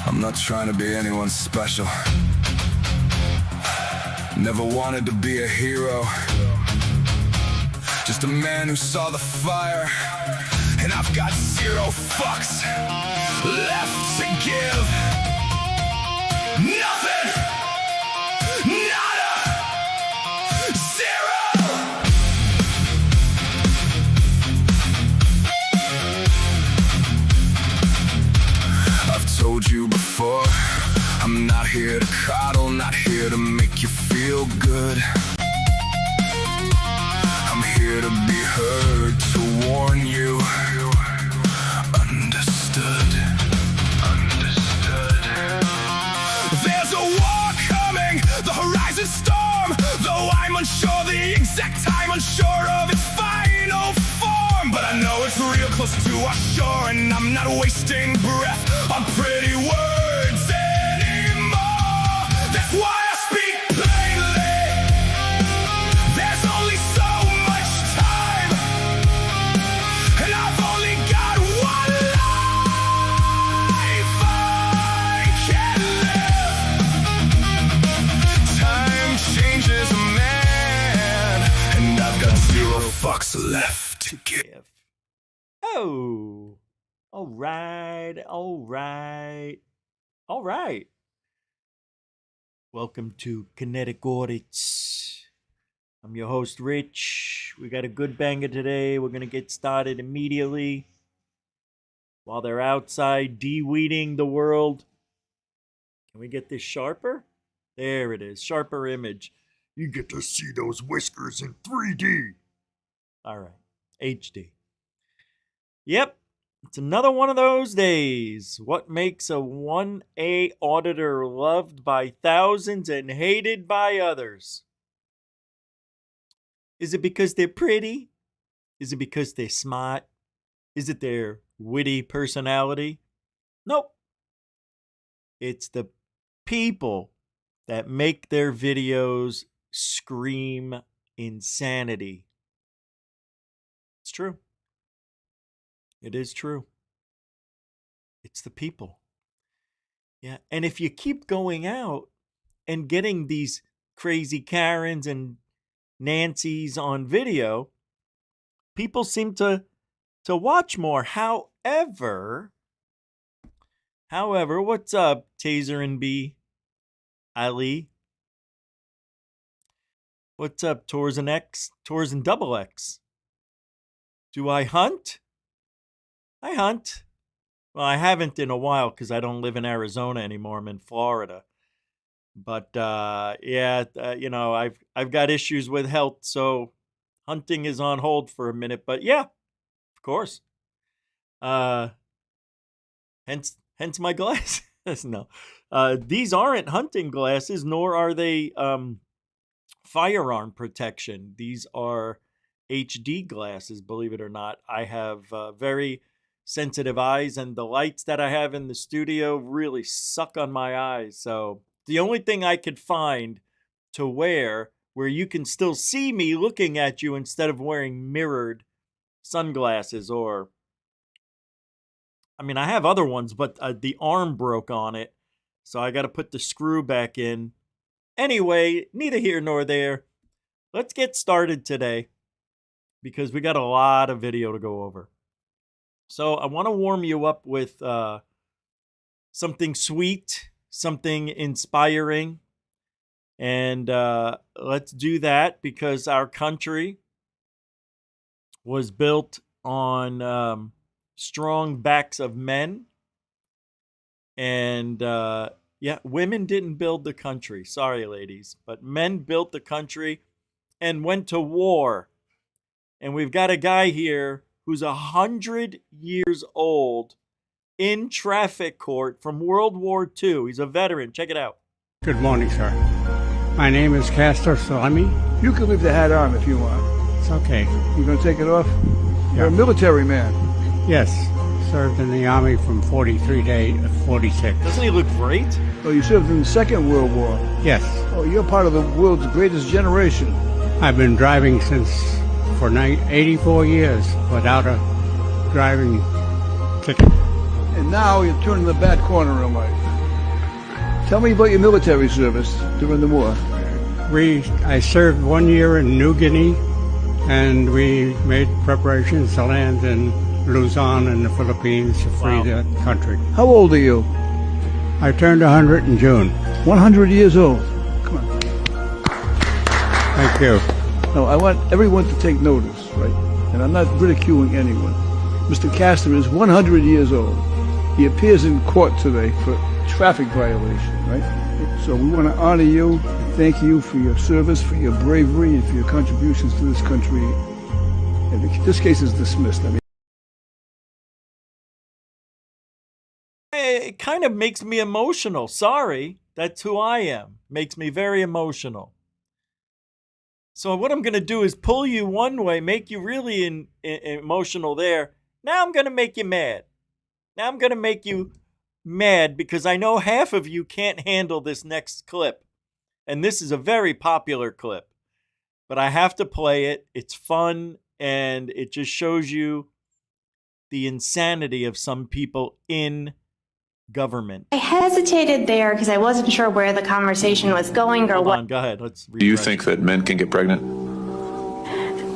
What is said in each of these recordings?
I'm not trying to be anyone special. Never wanted to be a hero. Just a man who saw the fire. And I've got 0 fucks left to give. Nothing. Nada. 0. I've told you before, I'm not here to coddle, not here to make you feel good. I'm here to be heard, to warn you. Understood. Understood. There's a war coming, the horizon storm. Though I'm unsure the exact time, unsure of its final form. But I know it's real close to our shore, and I'm not wasting breath on pretty words anymore. That's why I speak plainly. There's only so much time, and I've only got one life I can live. Time changes a man, and I've got 0 fucks left to give. Oh, all right. Welcome to Kinetic Audits. I'm your host, Rich. We got a good banger today. We're going to get started immediately while they're outside de-weeding the world. Can we get this sharper? There it is, sharper image. You get to see those whiskers in 3D. All right, HD. Yep, it's another one of those days. What makes a 1A auditor loved by thousands and hated by others? Is it because they're pretty? Is it because they're smart? Is it their witty personality? Nope. It's the people that make their videos scream insanity. It's true. It is true. It's the people. Yeah. And if you keep going out and getting these crazy Karens and Nancys on video, people seem to watch more. However, what's up, Taser and B? Ali? What's up, Tours and X? Tours and Double X? Do I hunt? I hunt. Well, I haven't in a while because I don't live in Arizona anymore. I'm in Florida. But you know, I've got issues with health, so hunting is on hold for a minute. But yeah, of course. Hence my glasses. No, these aren't hunting glasses, nor are they firearm protection. These are HD glasses, believe it or not. I have very sensitive eyes, and the lights that I have in the studio really suck on my eyes. So the only thing I could find to wear where you can still see me looking at you instead of wearing mirrored sunglasses, or I mean, I have other ones, but the arm broke on it, so I got to put the screw back in. Anyway, neither here nor there. Let's get started today because we got a lot of video to go over. So I want to warm you up with something sweet, something inspiring. And let's do that because our country was built on strong backs of men. And yeah, women didn't build the country. Sorry, ladies. But men built the country and went to war. And we've got a guy here who's 100 years old in traffic court from World War II. He's a veteran. Check it out. Good morning, sir. My name is Castor Salemi. You can leave the hat on if you want. It's okay. You gonna take it off? Yeah. You're a military man. Yes, served in the Army from 43 to 46. Doesn't he look great? Oh, you served in the Second World War. Yes, Oh, you're part of the world's greatest generation. I've been driving for 84 years without a driving ticket. And now you're turning the bad corner in life. Tell me about your military service during the war. I served 1 year in New Guinea, and we made preparations to land in Luzon in the Philippines to free the country. How old are you? I turned 100 in June. 100 years old. Come on. Thank you. No, I want everyone to take notice, right? And I'm not ridiculing anyone. Mr. Castor is 100 years old. He appears in court today for traffic violation, right? So we want to honor you and thank you for your service, for your bravery, and for your contributions to this country. And this case is dismissed. I mean, It kind of makes me emotional. Sorry, that's who I am. Makes me very emotional. So what I'm going to do is pull you one way, make you really emotional there. Now I'm going to make you mad. Now I'm going to make you mad because I know half of you can't handle this next clip. And this is a very popular clip. But I have to play it. It's fun, and it just shows you the insanity of some people in government. I hesitated there because I wasn't sure where the conversation was going or Hold what. on, go ahead. Let's Do you refresh. think that men can get pregnant?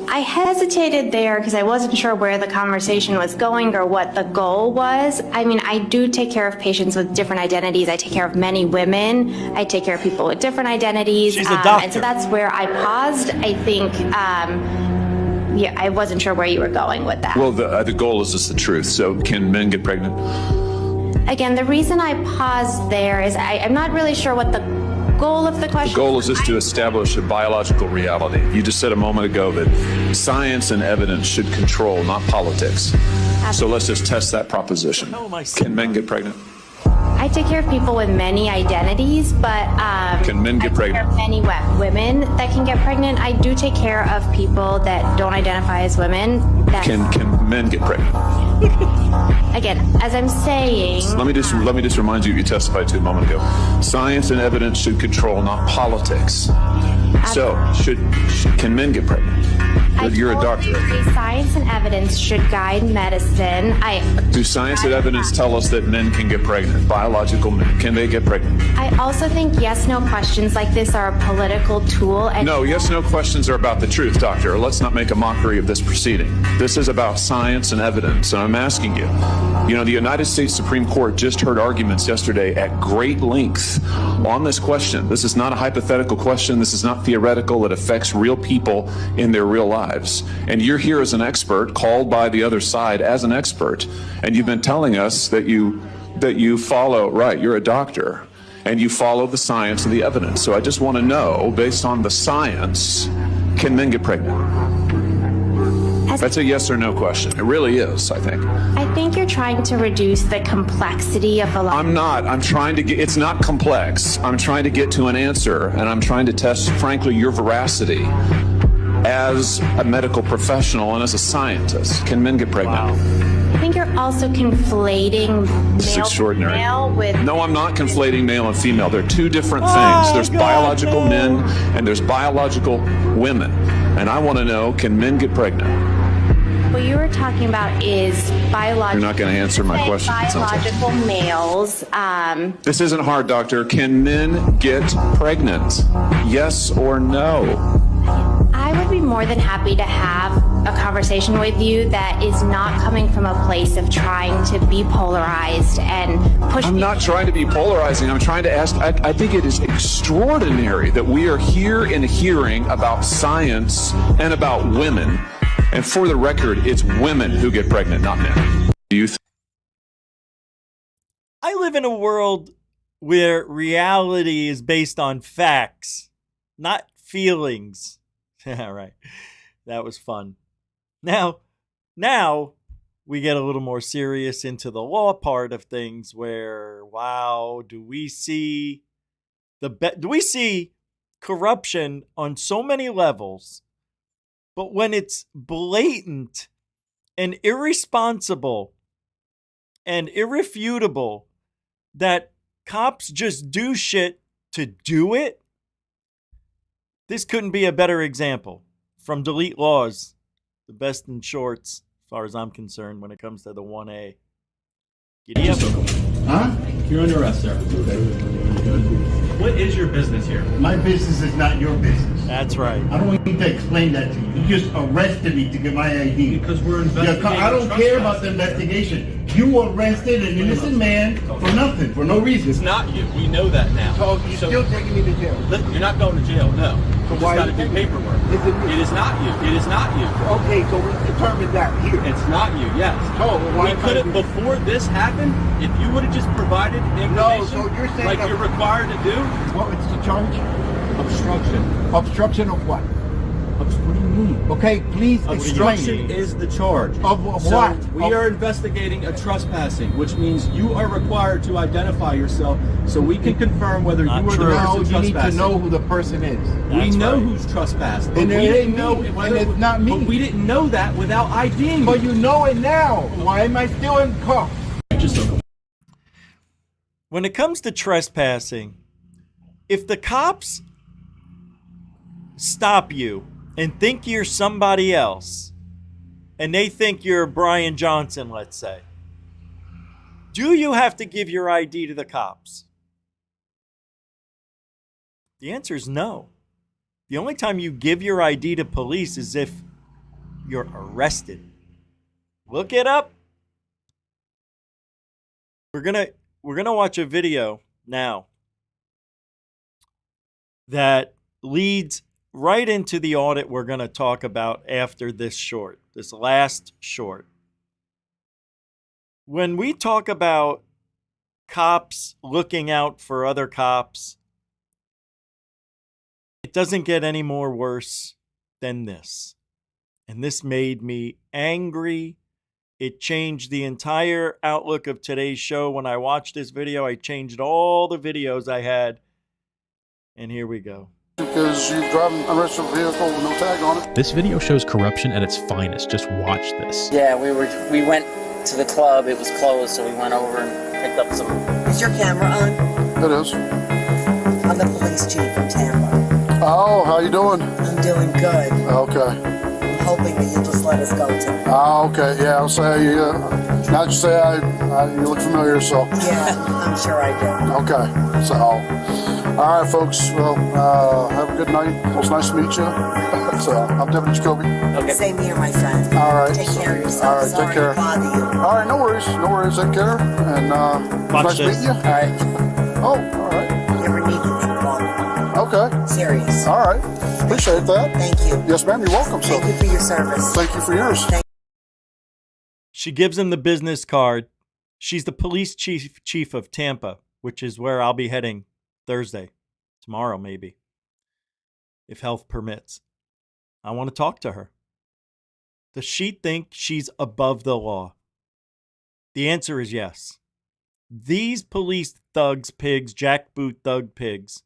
I hesitated there because I wasn't sure where the conversation was going or what the goal was. I mean, I do take care of patients with different identities. I take care of many women. I take care of people with different identities. She's a doctor. And so that's where I paused. I think, yeah, I wasn't sure where you were going with that. Well, the goal is just the truth. So can men get pregnant? Again, the reason I paused there is I'm not really sure what the goal of the question. The goal is just to establish a biological reality. You just said a moment ago that science and evidence should control, not politics. So let's just test that proposition. What the hell am I saying? Can men get pregnant? I take care of people with many identities, but Can men get I take care of many women that can get pregnant. I do take care of people that don't identify as women. Can men get pregnant? Again, as I'm saying, Let me just remind you what you testified to a moment ago. Science and evidence should control, not politics. So can men get pregnant? You're a doctor. Science and evidence should guide medicine. Do science and evidence tell us that men can get pregnant? Biological men, can they get pregnant? I also think yes/no questions like this are a political tool. And No, yes/no questions are about the truth, doctor. Let's not make a mockery of this proceeding. This is about science and evidence, and I'm asking you. You know, the United States Supreme Court just heard arguments yesterday at great length on this question. This is not a hypothetical question. This is not theoretical. It affects real people in their real lives. And you're here as an expert, called by the other side as an expert, and you've been telling us that you follow, right, you're a doctor, and you follow the science and the evidence. So I just want to know, based on the science, can men get pregnant? That's a yes or no question. It really is, I think. I think you're trying to reduce the complexity of a lot. I'm not. I'm trying to get, it's not complex. I'm trying to get to an answer, and I'm trying to test, frankly, your veracity as a medical professional and as a scientist. Can men get pregnant? Wow. I think you're also conflating This is male extraordinary. male with. No, I'm not conflating male and female. They're two different Oh, things. There's God, biological no. men and there's biological women. And I want to know, can men get pregnant? What you were talking about is biological. You're not gonna answer my question, it sounds like. Biological males. This isn't hard, doctor. Can men get pregnant? Yes or no? I would be more than happy to have a conversation with you that is not coming from a place of trying to be polarized and push. I'm not trying to be polarizing. I'm trying to ask, I think it is extraordinary that we are here in a hearing about science and about women. And for the record, it's women who get pregnant, not men. Do you I live in a world where reality is based on facts, not feelings. Yeah, right. That was fun. Now we get a little more serious into the law part of things where, wow, do we see corruption on so many levels? But when it's blatant and irresponsible and irrefutable that cops just do shit to do it, this couldn't be a better example. From Delete Laws, the best in shorts, as far as I'm concerned, when it comes to the 1A. Giddy up. Huh? You're under arrest, sir. What is your business here? My business is not your business. That's right. I don't need to explain that to you. You just arrested me to get my ID. Because we're investigating. I don't care about the investigation. You arrested an innocent man for nothing, for no reason. It's not you. We know that now. So you're still taking me to jail. You're not going to jail, no. So You why just got to are you do taking me? paperwork. Is it me? It is not you. It is not you. Okay, so we determined that here. It's not you, yes. Oh, well, why we am I could have, doing- before this happened, if you would have just provided information so you're saying like I'm- you're required to do, Well, it's the charge? obstruction. Obstruction of what? What do you mean? Okay, please explain. Obstruction is the charge. Of So what? we are investigating a trespassing, which means you are required to identify yourself so we can confirm whether Not you are true. the No, person you need trespassing. to know who the person is. We That's know right. who's trespassed, but And we it didn't ain't know me, whether and it's not me. But we didn't know that without IDing. But you know it now. Why am I still in cuffs? When it comes to trespassing, if the cops stop you and think you're somebody else, and they think you're Brian Johnson, let's say, do you have to give your ID to the cops? The answer is no. The only time you give your ID to police is if you're arrested. Look it up. We're gonna watch a video now that leads right into the audit we're going to talk about after this last short. When we talk about cops looking out for other cops, it doesn't get any more worse than this. And this made me angry. It changed the entire outlook of today's show. When I watched this video, I changed all the videos I had. And here we go. Because you drive an unregistered vehicle with no tag on it. This video shows corruption at its finest. Just watch this. Yeah, we went to the club. It was closed, so we went over and picked up some. Is your camera on? It is. I'm the police chief from Tampa. Oh, how you doing? I'm doing good. Okay. I'm hoping that you'll just let us go today. Oh, okay. Yeah, I'll say, now that you say you look familiar, so. Yeah, I'm sure I do. Okay. So, all right, folks. Well, have a good night. It was nice to meet you. So, I'm Deputy Jacoby. Okay. Same here, my friend. All right. Take care of yourself. All right, Sorry take care. to bother you. All right, no worries. No worries. Take care. And Watch nice this. meeting you. All right. Oh, all right. If you ever need anything, call me. Okay. Serious. All right. Appreciate that. Thank you. Yes, ma'am. You're welcome. So, Thank you for your service. thank you for yours. She gives him the business card. She's the police chief of Tampa, which is where I'll be heading Thursday, tomorrow maybe, if health permits. I want to talk to her. Does she think she's above the law? The answer is yes. These police thugs, pigs, jackboot thug pigs,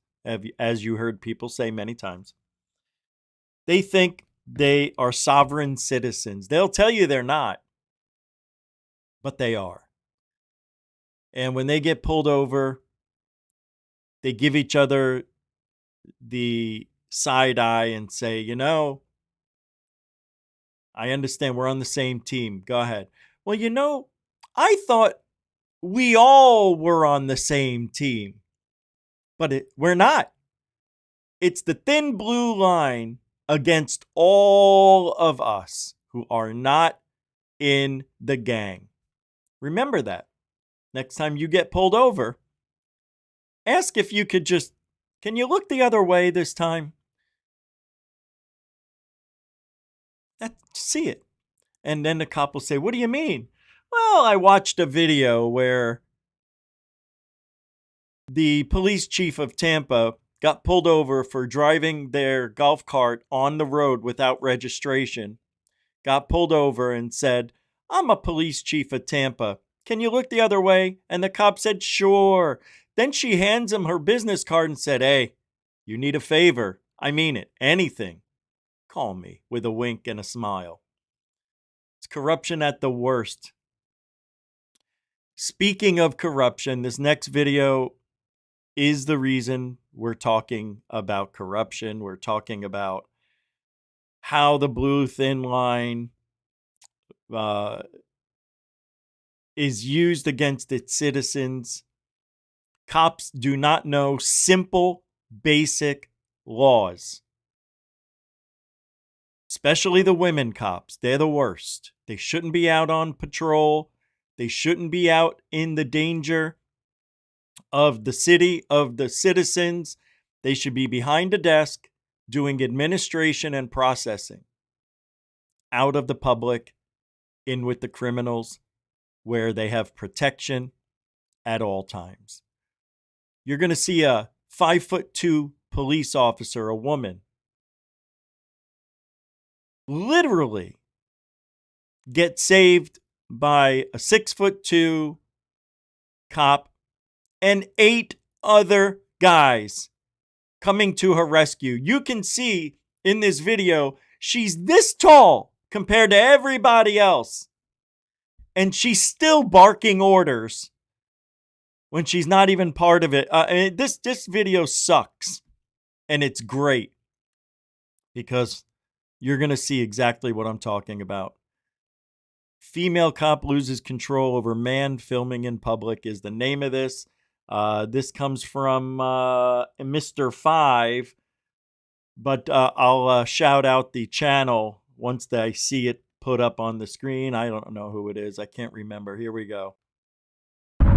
as you heard people say many times, they think they are sovereign citizens. They'll tell you they're not, but they are. And when they get pulled over, they give each other the side eye and say, you know, I understand we're on the same team. Go ahead. Well, you know, I thought we all were on the same team, but we're not. It's the thin blue line against all of us who are not in the gang. Remember that. Next time you get pulled over, ask if you could just, can you look the other way this time? See it. And then the cop will say, what do you mean? Well, I watched a video where the police chief of Tampa got pulled over for driving their golf cart on the road without registration, got pulled over and said, I'm a police chief of Tampa. Can you look the other way? And the cop said, sure. Then she hands him her business card and said, hey, you need a favor. I mean it. Anything. Call me, with a wink and a smile. It's corruption at the worst. Speaking of corruption, this next video is the reason we're talking about corruption. We're talking about how the blue thin line is used against its citizens. Cops do not know simple, basic laws. Especially the women cops. They're the worst. They shouldn't be out on patrol. They shouldn't be out in the danger of the city, of the citizens. They should be behind a desk doing administration and processing. Out of the public, in with the criminals, where they have protection at all times. You're going to see a 5'2" police officer, a woman, literally get saved by a 6'2" cop and 8 other guys coming to her rescue. You can see in this video, she's this tall compared to everybody else. And she's still barking orders when she's not even part of it. This video sucks. And it's great because you're going to see exactly what I'm talking about. Female cop loses control over man filming in public is the name of this. This comes from Mr. 5, but I'll shout out the channel once I see it put up on the screen. I don't know who it is. I can't remember. Here we go. We're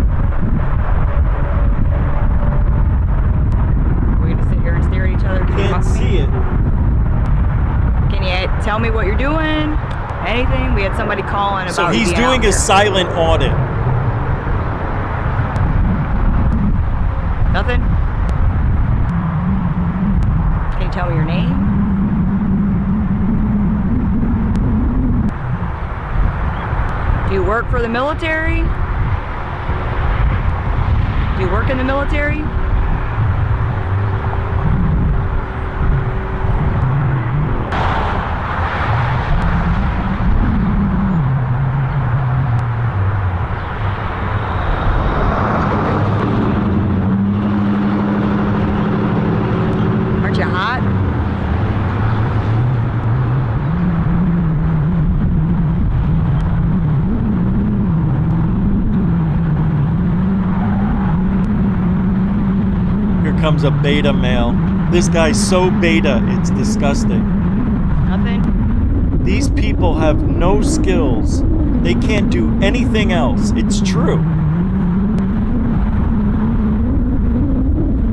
going to sit here and stare at each other. Can't see it. Can you tell me what you're doing? Anything? We had somebody calling about. So he's being doing out a here. silent audit. Nothing? Can you tell me your name? Do you work for the military? Do you work in the military? Aren't you hot? Here comes a beta male. This guy's so beta, it's disgusting. Nothing? These people have no skills. They can't do anything else. It's true.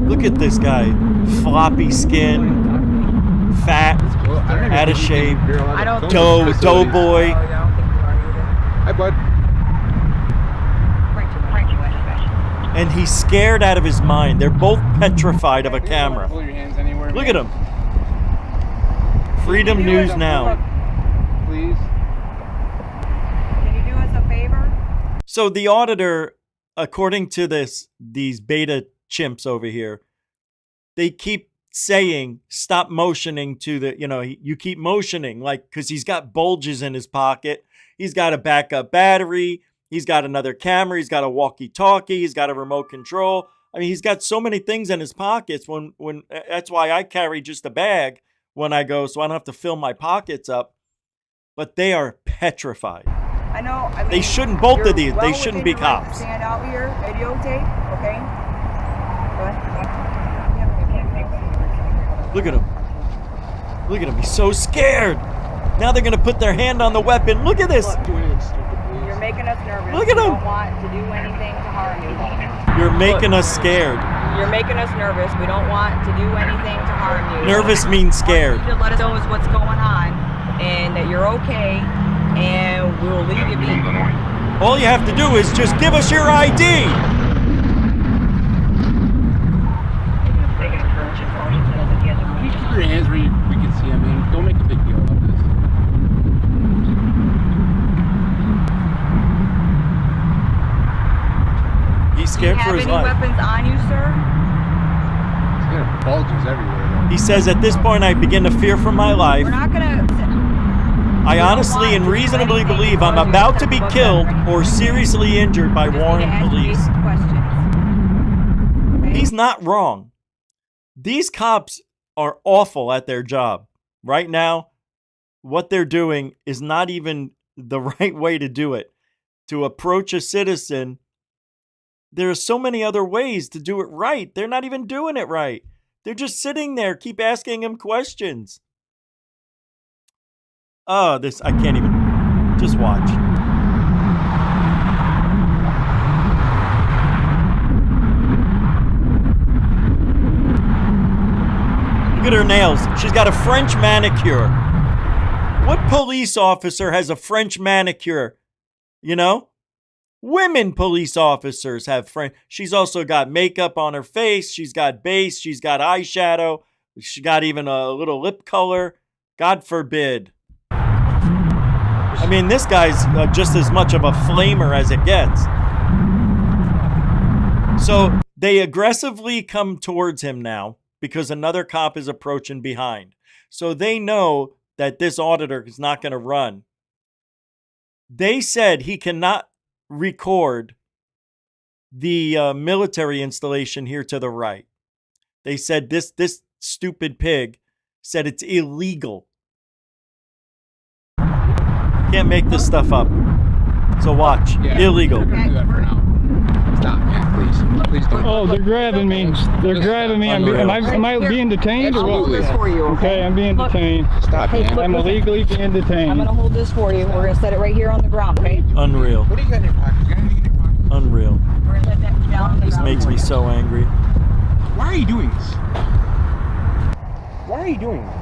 Look at this guy. Floppy skin, fat, out of shape, doughboy. Hi, bud. And he's scared out of his mind. They're both petrified of a camera. Pull your hands anywhere. Look at him. Freedom News Now. Please. Can you do us a favor? So the auditor, according to these beta chimps over here, they keep saying, stop motioning to the, you keep motioning, like, because he's got bulges in his pocket. He's got a backup battery. He's got another camera. He's got a walkie-talkie. He's got a remote control. I mean, he's got so many things in his pockets. When that's why I carry just a bag when I go, so I don't have to fill my pockets up. But they are petrified. I know. I mean, They shouldn't, both you're of these, they well shouldn't within be your right to cops. Stand out here, videotape, okay? Look at him. Look at him. He's so scared. Now they're going to put their hand on the weapon. Look at this. You're making us nervous. Look at We him. don't want to do anything to harm you. You're making us scared. You're making us nervous. We don't want to do anything to harm you. Nervous means scared. You should let us know what's going on and that you're okay, and we'll leave you be. All you have to do is just give us your ID. Can you keep your hands where we can see them? I mean, don't make a big deal about this. He's scared for his Do you have life. any weapons on you, sir? He's got bulges everywhere. He says, at this point, I begin to fear for my life. We're not gonna. I honestly and reasonably believe I'm about to be killed or seriously injured by Warren police. He's not wrong. These cops are awful at their job. Right now, what they're doing is not even the right way to do it. To approach a citizen There are so many other ways to do it right. They're not even doing it right. They're just sitting there, keep asking him questions. Oh, this, I can't even, just watch. Look at her nails. She's got a French manicure. What police officer has a French manicure? You know? Women police officers have French. She's also got makeup on her face. She's got base. She's got eyeshadow. She got even a little lip color. God forbid. I mean, this guy's just as much of a flamer as it gets. So they aggressively come towards him now because another cop is approaching behind. So they know that this auditor is not going to run. They said he cannot record the military installation here to the right. They said this stupid pig said it's illegal. Can't make this stuff up. So watch. Yeah, illegal. We're gonna do that for now. Stop, man, please. Please don't. Oh, they're grabbing me. They're grabbing me. Am I being detained or what? I'll hold this for you. Okay, I'm being detained. Stop, man. I'm illegally being detained. I'm gonna hold this for you. We're gonna set it right here on the ground, okay? Unreal. What do you got in your pocket? You got anything in your pocket? Unreal. We're gonna let that down on the This ground. makes me so angry. Why are you doing this? Why are you doing this?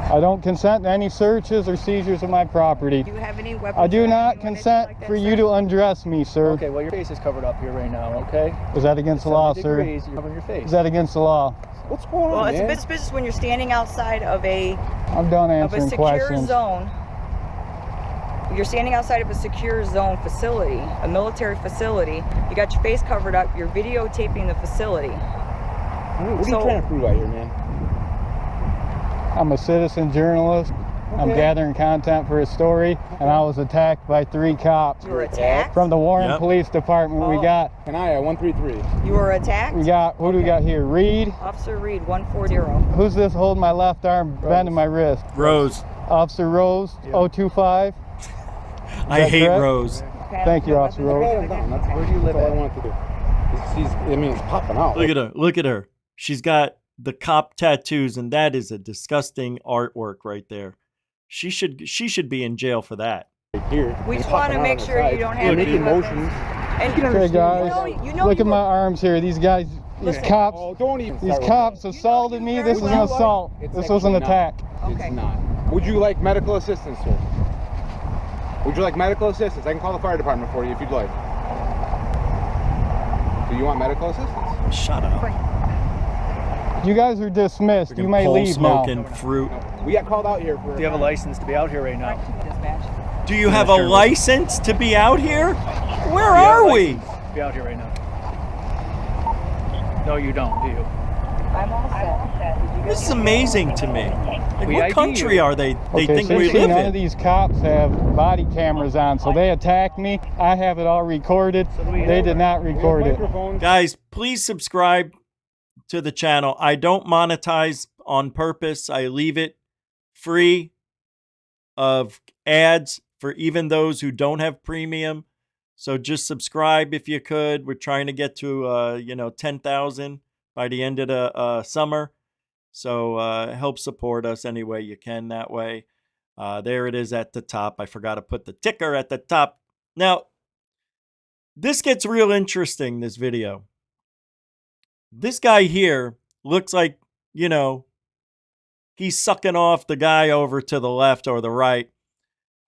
I don't consent to any searches or seizures of my property. Do you have any weapons? I do or not anything consent like that, for sir? you to undress me, sir. Okay, well, your face is covered up here right now, okay? Is that against the law, sir? You're covering your face. Is that against the law? What's going on, Well, it's man? a business when you're standing outside of a I'm done of a answering secure questions. zone. You're standing outside of a secure zone facility, a military facility. You got your face covered up. You're videotaping the facility. What are you trying to prove out here, man? I'm a citizen journalist. I'm gathering content for a story, and I was attacked by 3 cops. You were attacked? From the Warren Police Department. We got... Kanaya, 133. You were attacked? We got... Who do we got here? Reed? Officer Reed, 140. Who's this holding my left arm, bending my wrist? Rose. Officer Rose, 025. I hate correct? Rose. Thank you, Officer Rose. Where do you live at? That's all I want to do. It's popping out. Look at her. Look at her. She's got the cop tattoos, and that is a disgusting artwork right there. She should be in jail for that. Here. We just want to make sure you don't have any weapons. Okay, guys, look at my arms here. These guys, these cops, these cops assaulted me. This is an assault. This was an attack. It's not. Would you like medical assistance, sir? Would you like medical assistance? I can call the fire department for you if you'd like. Do you want medical assistance? Shut up. You guys are dismissed. You may leave now. Smoking fruit. We got called out here for... Do you have a license to be out here right now? Do you have a license to be out here? Where are we? Be out here right now. No, you don't, do you? I'm all set. This is amazing to me. Like, We what ID country you. are they? They Okay, think we seriously, live none in. of these cops have body cameras on, so they attacked me. I have it all recorded. They did not record it. Guys, please subscribe to the channel. I don't monetize on purpose. I leave it free of ads for even those who don't have premium. So just subscribe if you could. We're trying to get to 10,000 by the end of the summer. So help support us any way you can that way. There it is at the top. I forgot to put the ticker at the top. Now, this gets real interesting, this video. This guy here looks like, he's sucking off the guy over to the left or the right.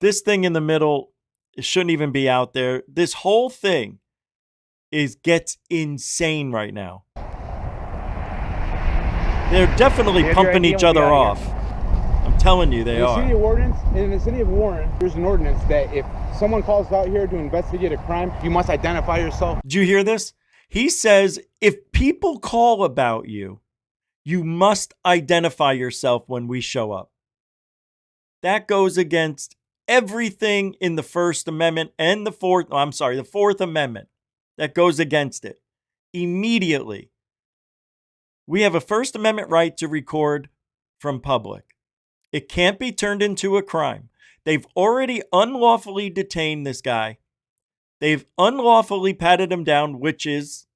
This thing in the middle, it shouldn't even be out there. This whole thing gets insane right now. They're definitely pumping each other off. I'm telling you, they are. In the city of Warren, there's an ordinance that if someone calls out here to investigate a crime, you must identify yourself. Did you hear this? He says, if people call about you, you must identify yourself when we show up. That goes against everything in the First Amendment and the Fourth Amendment. That goes against it. Immediately. We have a First Amendment right to record from public. It can't be turned into a crime. They've already unlawfully detained this guy. They've unlawfully patted him down, which is,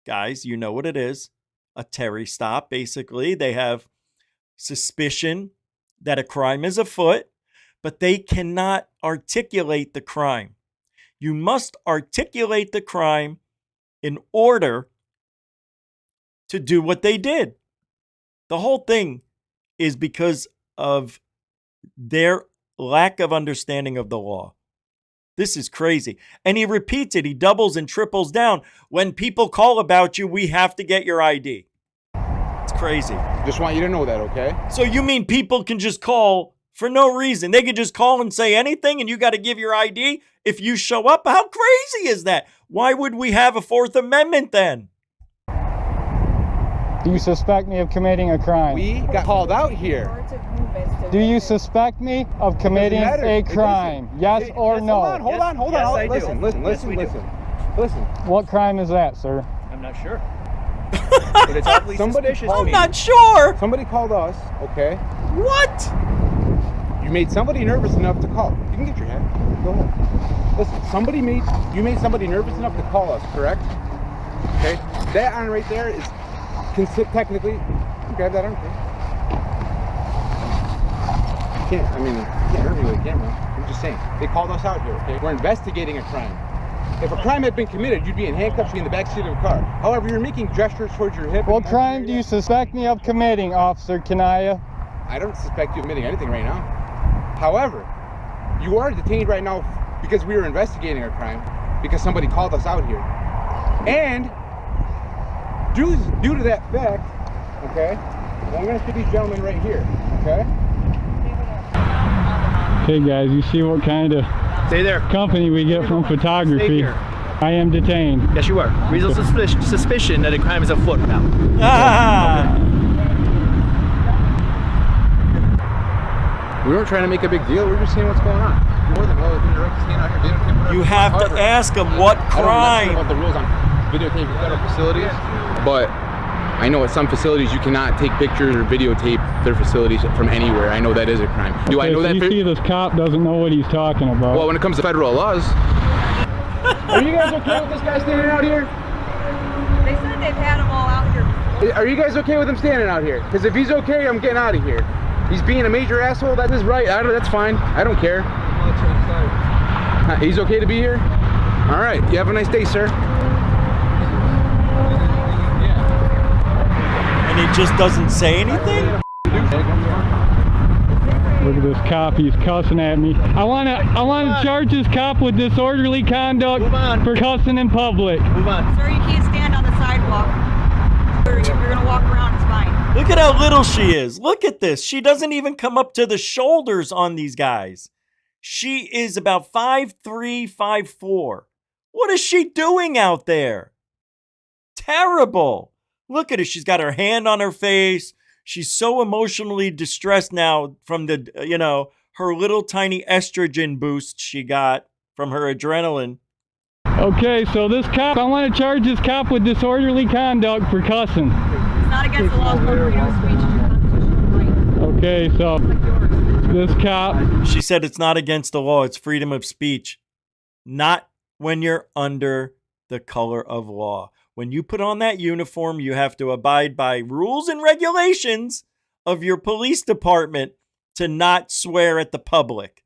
guys, you know what it is, a Terry stop. Basically, they have suspicion that a crime is afoot, but they cannot articulate the crime. You must articulate the crime in order to do what they did. The whole thing is because of their lack of understanding of the law. This is crazy. And he repeats it. He doubles and triples down. When people call about you, we have to get your ID. It's crazy. Just want you to know that, okay? So you mean people can just call for no reason? They can just call and say anything and you got to give your ID if you show up? How crazy is that? Why would we have a Fourth Amendment then? Do you suspect me of committing a crime? We got called out here. Do you suspect me of committing a crime? Yes or no? Hold on. Yes, Listen. What crime is that, sir? I'm not sure. But it's awfully suspicious. I'm not sure. Somebody called us, okay? What? You made somebody nervous enough to call. You can get your head. Go ahead. Listen, you made somebody nervous enough to call us, correct? Okay? That on right there is technically, you grab that arm, okay? You can't hurt me with a camera. I'm just saying. They called us out here, okay? We're investigating a crime. If a crime had been committed, you'd be in handcuffs, you'd be in the backseat of a car. However, you're making gestures towards your hip. What crime do you suspect me of committing, Officer Kanaya? I don't suspect you of committing anything right now. However, you are detained right now because we were investigating a crime, because somebody called us out here. And due to that fact, okay, well, I'm going to see these gentlemen right here, okay? Hey guys, you see what kind of company we get from photography? I am detained. Yes, you are. Reasonable suspicion that a crime is afoot now. We weren't trying to make a big deal. We're just seeing what's going on. More than well, you have to ask them what crime. I don't know about the rules on videotaping federal facilities, but I know at some facilities you cannot take pictures or videotape their facilities from anywhere. I know that is a crime. Do I know that? You see this cop doesn't know what he's talking about. Well, when it comes to federal laws. Are you guys okay with this guy standing out here? They said they've had them all out here. Are you guys okay with him standing out here? Because if he's okay, I'm getting out of here. He's being a major asshole. That is right. That's fine. I don't care. He's okay to be here? All right. You have a nice day, sir. And he just doesn't say anything? Look at this cop, he's cussing at me. I wanna charge this cop with disorderly conduct for cussing in public. Move on. Sir, you can't stand on the sidewalk. If you're gonna walk around, it's fine. Look at how little she is. Look at this. She doesn't even come up to the shoulders on these guys. She is about 5'3", 5'4". What is she doing out there? Terrible. Look at her. She's got her hand on her face. She's so emotionally distressed now from the, her little tiny estrogen boost she got from her adrenaline. Okay, so this cop, I want to charge this cop with disorderly conduct for cussing. It's not against the law of freedom of speech. It's your constitutional right. Okay, so this cop. She said it's not against the law. It's freedom of speech. Not when you're under the color of law. When you put on that uniform, you have to abide by rules and regulations of your police department to not swear at the public.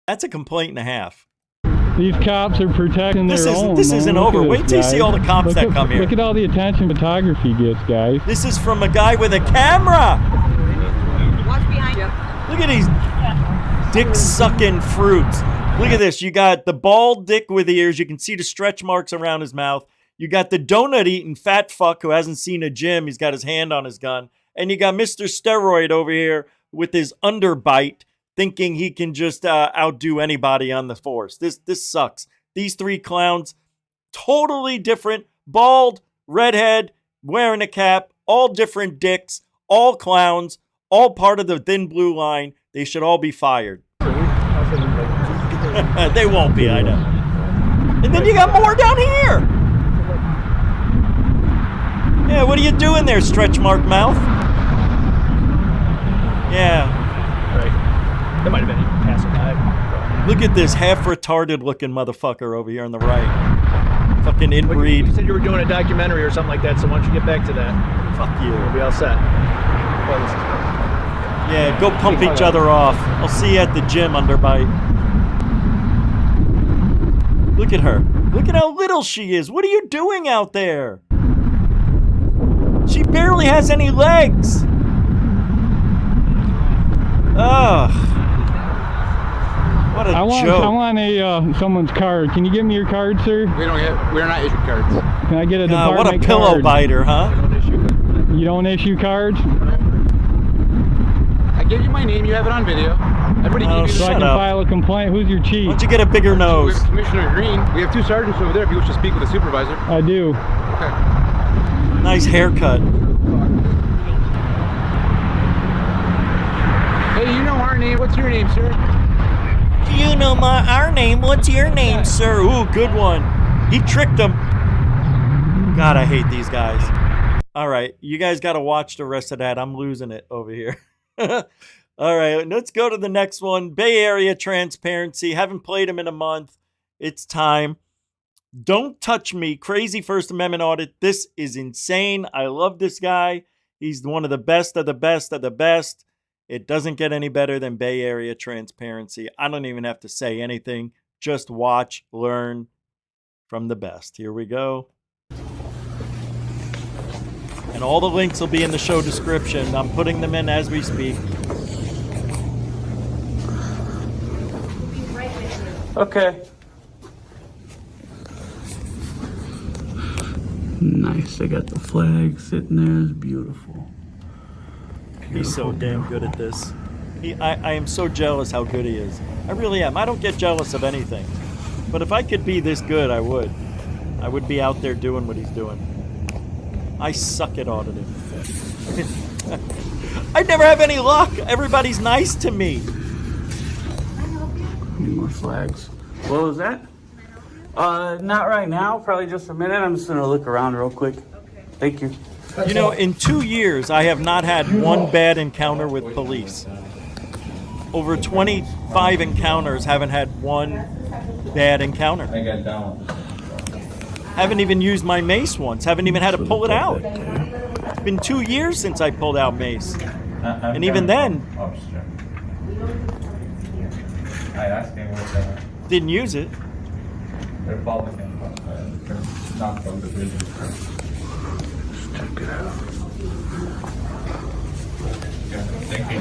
That's a complaint and a half. These cops are protecting their own. This isn't over. Wait till you see all the cops that come here. Look at all the attention photography gets, guys. This is from a guy with a camera. Watch behind you. Look at these dick-sucking fruits. Look at this. You got the bald dick with ears. You can see the stretch marks around his mouth. You got the donut-eating fat fuck who hasn't seen a gym. He's got his hand on his gun. And you got Mr. Steroid over here with his underbite, thinking he can just outdo anybody on the force. This sucks. These three clowns, totally different. Bald, redhead, wearing a cap, all different dicks, all clowns, all part of the thin blue line. They should all be fired. They won't be, I know. And then you got more down here. Yeah, what are you doing there, stretch mark mouth? Yeah. Right. That might have been passing by. Look at this half retarded looking motherfucker over here on the right. Fucking inbreed. You said you were doing a documentary or something like that, so why don't you get back to that? Fuck you. We'll be all set. Yeah, go pump each other off. I'll see you at the gym, Underbite. Look at her. Look at how little she is. What are you doing out there? She barely has any legs. Ugh. What a joke. I want a someone's card. Can you give me your card, sir? We're not issued cards. Can I get a God, department what a pillow card? biter, huh? You don't issue cards? I gave you my name. You have it on video. Everybody Oh, gave you So I can file a complaint. Who's your chief? Why don't you get a bigger nose? We have Commissioner Green. We have 2 sergeants over there if you wish to speak with the supervisor. I do. Okay. Nice haircut. Hey, you know our name. What's your name, sir? You know our name. What's your name, sir? Ooh, good one. He tricked him. God, I hate these guys. All right, you guys got to watch the rest of that. I'm losing it over here. All right, let's go to the next one. Bay Area transparency. Haven't played him in a month. It's time. Don't touch me. Crazy First Amendment audit. This is insane. I love this guy. He's one of the best of the best of the best. It doesn't get any better than Bay Area transparency. I don't even have to say anything. Just watch, learn from the best. Here we go. And all the links will be in the show description. I'm putting them in as we speak. Okay. Nice. They got the flag sitting there. It's beautiful. He's so damn good at this. I am so jealous how good he is. I really am. I don't get jealous of anything. But if I could be this good, I would. I would be out there doing what he's doing. I suck at auditing. I never have any luck. Everybody's nice to me. Need more flags. What was that? Not right now. Probably just a minute. I'm just gonna look around real quick. Okay. Thank you. You know, in 2 years, I have not had one bad encounter with police. Over 25 encounters, haven't had one bad encounter. I got down. Haven't even used my mace once. Haven't even had to pull it out. It's been 2 years since I pulled out mace. And even then, I asked him what didn't use it. Republican, not from the building. Check it out. Yeah, thank you.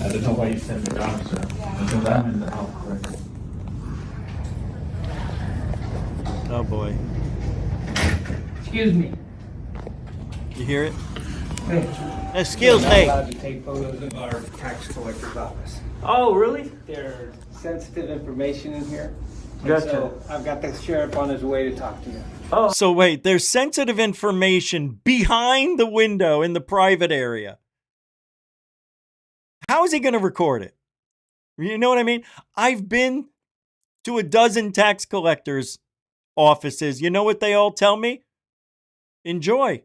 I don't know why you sent me down, sir. Because I'm in the house, right? Oh boy. Excuse me. You hear it? Hey. Excuse We're me. not allowed to take photos of our tax collector's office. Oh, really? There's sensitive information in here. And Gotcha. So I've got the sheriff on his way to talk to you. Oh. So wait, there's sensitive information behind the window in the private area. How is he going to record it? You know what I mean? I've been to a dozen tax collectors' offices. You know what they all tell me? Enjoy.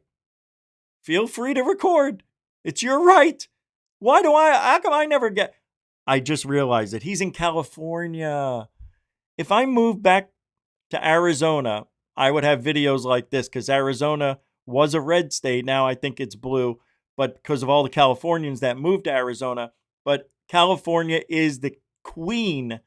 Feel free to record. It's your right. How come I never get... I just realized that he's in California. If I moved back to Arizona, I would have videos like this because Arizona was a red state. Now I think it's blue, but because of all the Californians that moved to Arizona. But California is the queen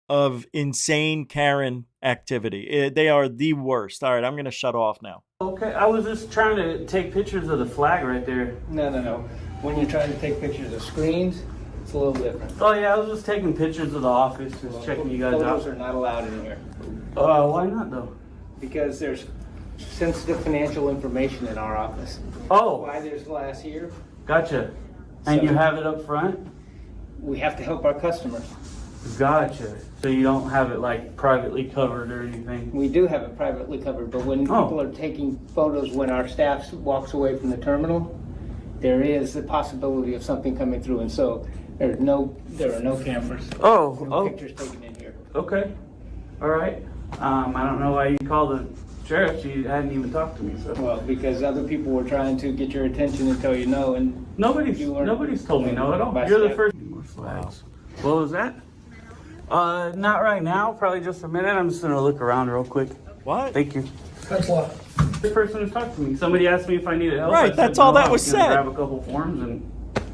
of insane Karen activity. They are the worst. All right, I'm going to shut off now. Okay, I was just trying to take pictures of the flag right there. No. When you're trying to take pictures of screens, it's a little different. Oh yeah, I was just taking pictures of the office, just checking you guys out. Photos are not allowed in here. Why not though? Because there's sensitive financial information in our office. Oh. Why there's glass here. Gotcha. And you have it up front? We have to help our customers. Gotcha. So you don't have it like privately covered or anything? We do have it privately covered, but when people are taking photos when our staff walks away from the terminal, there is the possibility of something coming through, and so there are no cameras. No pictures taken in here. Okay. All right. I don't know why you called the sheriff. She hadn't even talked to me. So. Well, because other people were trying to get your attention and tell you no, and nobody's told me no at all. You're the first. More flags. What was that? Not right now. Probably just a minute. I'm just gonna look around real quick. What? Thank you. That's what. This person who's talking to me. Somebody asked me if I needed help. Right, I said that's all no, that I was gonna said. Grab a couple forms and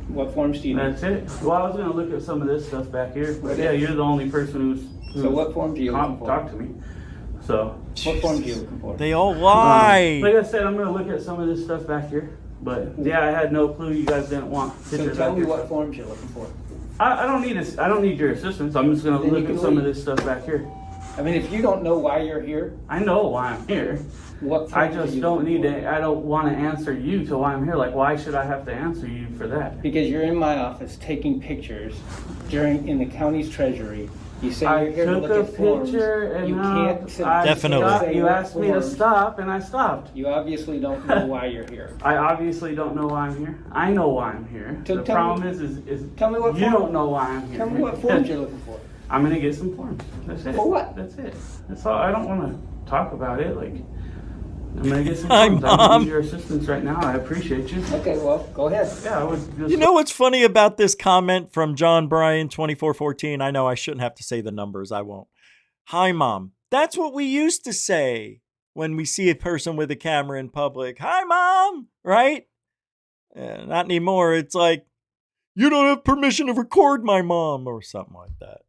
What forms do you need? that's it. Well, I was gonna look at some of this stuff back here. But yeah, you're the only person who's So what forms are you looking for? talked to me. So What forms are you looking for? They all lie. like I said, I'm gonna look at some of this stuff back here. But yeah, I had no clue you guys didn't want So pictures. tell back me here. what forms you're looking for. I don't need your assistance. I'm just gonna Then you look can at some of leave. this stuff back here. I mean, if you don't know why you're here, I know why I'm here. what I forms are just you don't looking need for? to. I don't want to answer you to why I'm here. Like, why should I have to answer you for that? Because you're in my office taking pictures in the county's treasury. You say I you're here to took look a at forms. picture and You now can't sit I Definitely. stopped. say You what asked me to forms. stop, and I stopped. You obviously don't know why you're here. I obviously don't know why I'm here. I know why I'm here. So The tell problem me- is tell me what you form- don't know why I'm here. Tell me what forms you're looking for. I'm gonna get some forms. That's it. For what? That's it. That's all. I don't want to talk about it. Like, I'm gonna get some Hi, forms. I Mom. need your assistance right now. I appreciate you. Okay, well, go ahead. Yeah, I was just. You know what's funny about this comment from John Bryan 2414? I know I shouldn't have to say the numbers. I won't. Hi, Mom. That's what we used to say when we see a person with a camera in public. Hi, Mom. Right? Not anymore. It's like, you don't have permission to record my mom or something like that.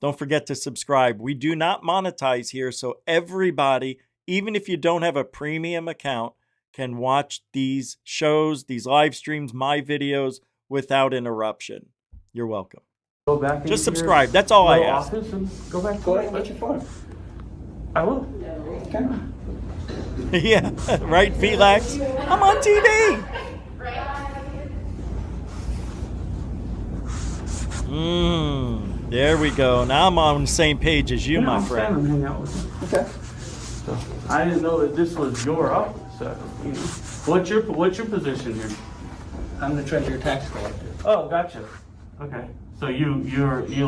Don't forget to subscribe. We do not monetize here, so everybody, even if you don't have a premium account, can watch these shows, these live streams, my videos without interruption. You're welcome. Go back Just into subscribe. your That's all I little ask. office and go back. Go ahead and get your form. I will. Okay. Yeah, right, Felix? I'm on TV. There we go. Now I'm on the same page as you, my I'm friend. gonna hang out with you. Okay. So I didn't know that this was your office. So, you know. What's your position here? I'm the treasurer tax collector. Oh, gotcha. Okay. So you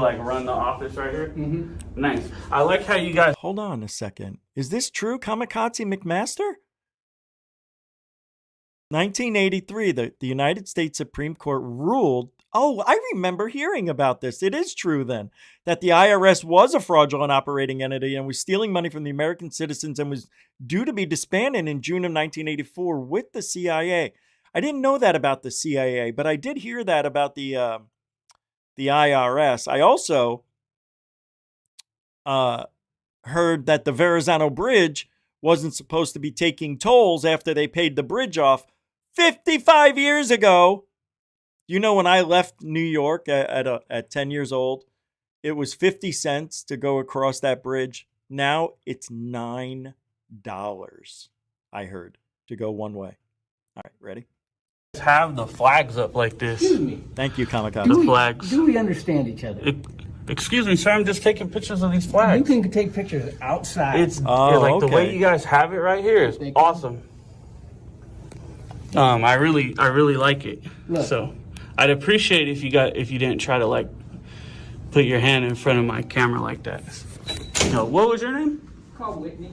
like run the office right here? Mm-hmm. Nice. I like how you guys. Hold on a second. Is this true, Kamikaze McMaster? 1983, the United States Supreme Court ruled. Oh, I remember hearing about this. It is true then that the IRS was a fraudulent operating entity and was stealing money from the American citizens and was due to be disbanded in June of 1984 with the CIA. I didn't know that about the CIA, but I did hear that about the IRS. I also heard that the Verrazano Bridge wasn't supposed to be taking tolls after they paid the bridge off 55 years ago. You know, when I left New York at 10 years old, it was 50 cents to go across that bridge. Now it's $9, I heard, to go one way. All right, ready? Have the flags up like this. Excuse me. Thank you, Kamikaze. The flags. Do we understand each other? Excuse me, sir. I'm just taking pictures of these flags. You can take pictures outside. It's Oh, like the way okay. you guys have it right here is Thank you. awesome. I really like it. Look. So I'd appreciate if you didn't try to like put your hand in front of my camera like that. No, what was your name? Call Whitney.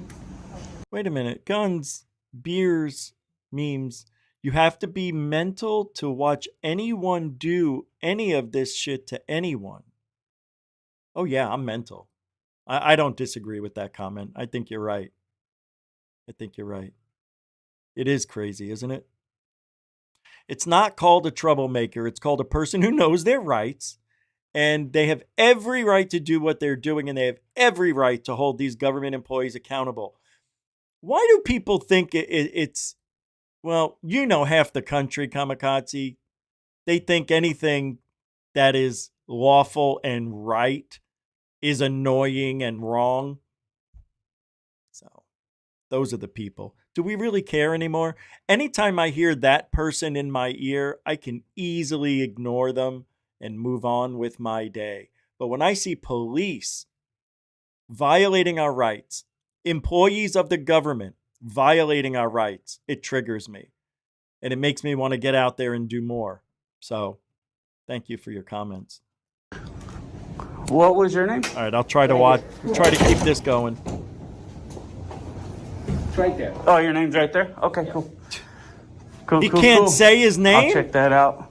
Wait a minute. Guns, beers, memes. You have to be mental to watch anyone do any of this shit to anyone. Oh, yeah, I'm mental. I don't disagree with that comment. I think you're right. It is crazy, isn't it? It's not called a troublemaker. It's called a person who knows their rights, and they have every right to do what they're doing, and they have every right to hold these government employees accountable. Why do people think it's, well, you know, half the country, Kamikaze, they think anything that is lawful and right is annoying and wrong. So those are the people. Do we really care anymore? Anytime I hear that person in my ear, I can easily ignore them and move on with my day. But when I see police violating our rights, employees of the government violating our rights, it triggers me. And it makes me want to get out there and do more. So thank you for your comments. What was your name? All right, I'll try to keep this going. It's right there. Oh, your name's right there? Okay, cool. He can't say his name? I'll check that out.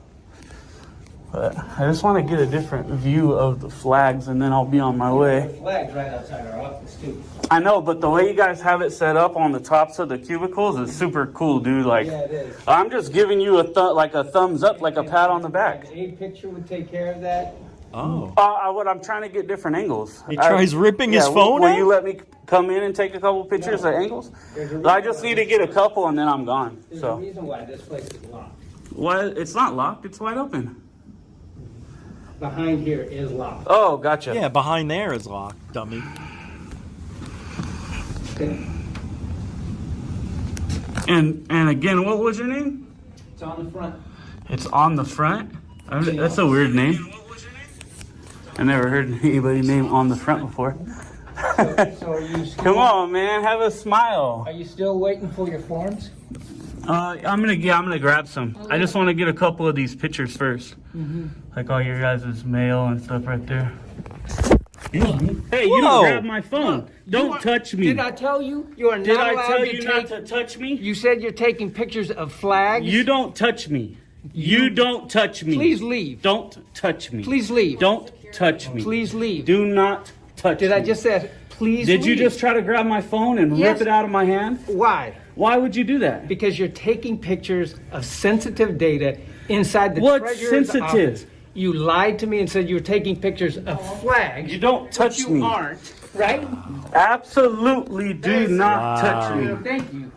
But I just want to get a different view of the flags, and then I'll be on my way. Flags right outside our office too. I know, but the way you guys have it set up on the tops of the cubicles is super cool, dude. Like, Yeah, it is. I'm just giving you a thumbs up, like a pat on the back. A picture would take care of that. Oh. What I'm trying to get different angles. He tries ripping his phone Will out? you let me come in and take a couple pictures of angles? I just need to get a couple, and then I'm gone. There's a So, reason why this place is locked. why? It's not locked. It's wide open. Behind here is locked. Oh, gotcha. Yeah, behind there is locked, dummy. And again, what was your name? It's on the front. It's on the front? That's a weird name. I never heard anybody name on the front before. So are you still, Come on, man, have a smile. Are you still waiting for your forms? I'm gonna grab some. I just want to get a couple of these pictures first, like all your guys' mail and stuff right there. Hey, you don't grab my phone. Don't touch me. Did I tell you you are not Did I allowed tell to you take, not to touch me? You said you're taking pictures of flags. You don't touch me. You don't touch me. Please leave. Don't touch me. Please leave. Don't touch me. Please leave. Do not touch me. Did I just say please Did leave? you just try to grab my phone and Yes. rip it out of my hand? Why? Why would you do that? Because you're taking pictures of sensitive data inside the What's treasurer's sensitive? office. You lied to me and said you were taking pictures of flags. You don't touch you me. aren't, right? Absolutely do not touch me. Thank you.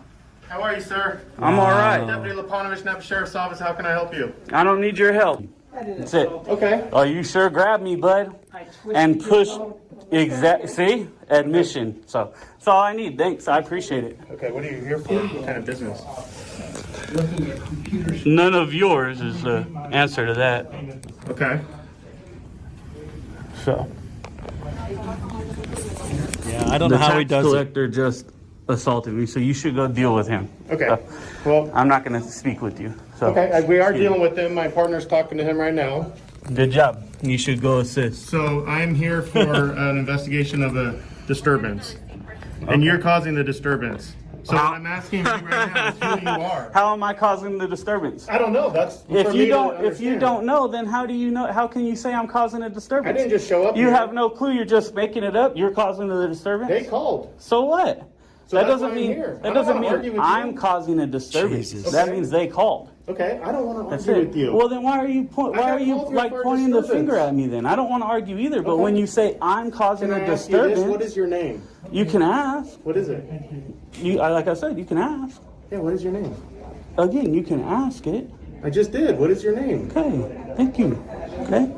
How are you, sir? I'm all right. Deputy Lapanovich, Napa Sheriff's Office. How can I help you? I don't need your help. That's it. Okay. Oh, you sure grabbed me, bud. And push. See? Admission. So that's all I need. Thanks. I appreciate it. Okay, what are you here for? What kind of business? None of yours is the answer to that. Okay. So. Yeah, I don't know how he does The it. tax collector just assaulted me, so you should go deal with him. Okay. So, Well, I'm not going to speak with you. So. okay, we are dealing with him. My partner's talking to him right now. Good job. You should go assist. So I'm here for an investigation of a disturbance. And you're causing the disturbance. So what I'm asking you right now is who you are. How am I causing the disturbance? I don't know. That's for If me you to don't, if you understand. don't know, then how do you know? How can you say I'm causing a disturbance? I didn't just show up You here. have no clue. You're just making it up. You're causing the disturbance. They called. So what? So that that's doesn't why I'm mean here. I that don't doesn't wanna argue mean with you. I'm causing a disturbance. Jesus. That Okay. means they called. Okay, I don't want to That's argue it. with you. Well, then why are you I got called here for a pointing the disturbance. finger at me? Then I don't want to argue either. But Okay. when you say I'm causing Can I a ask you this? disturbance, What is your name? you can ask. What is it? Like I said, you can ask. Yeah, what is your name? Again, you can ask it. I just did. What is your name? Okay. Thank you. Okay.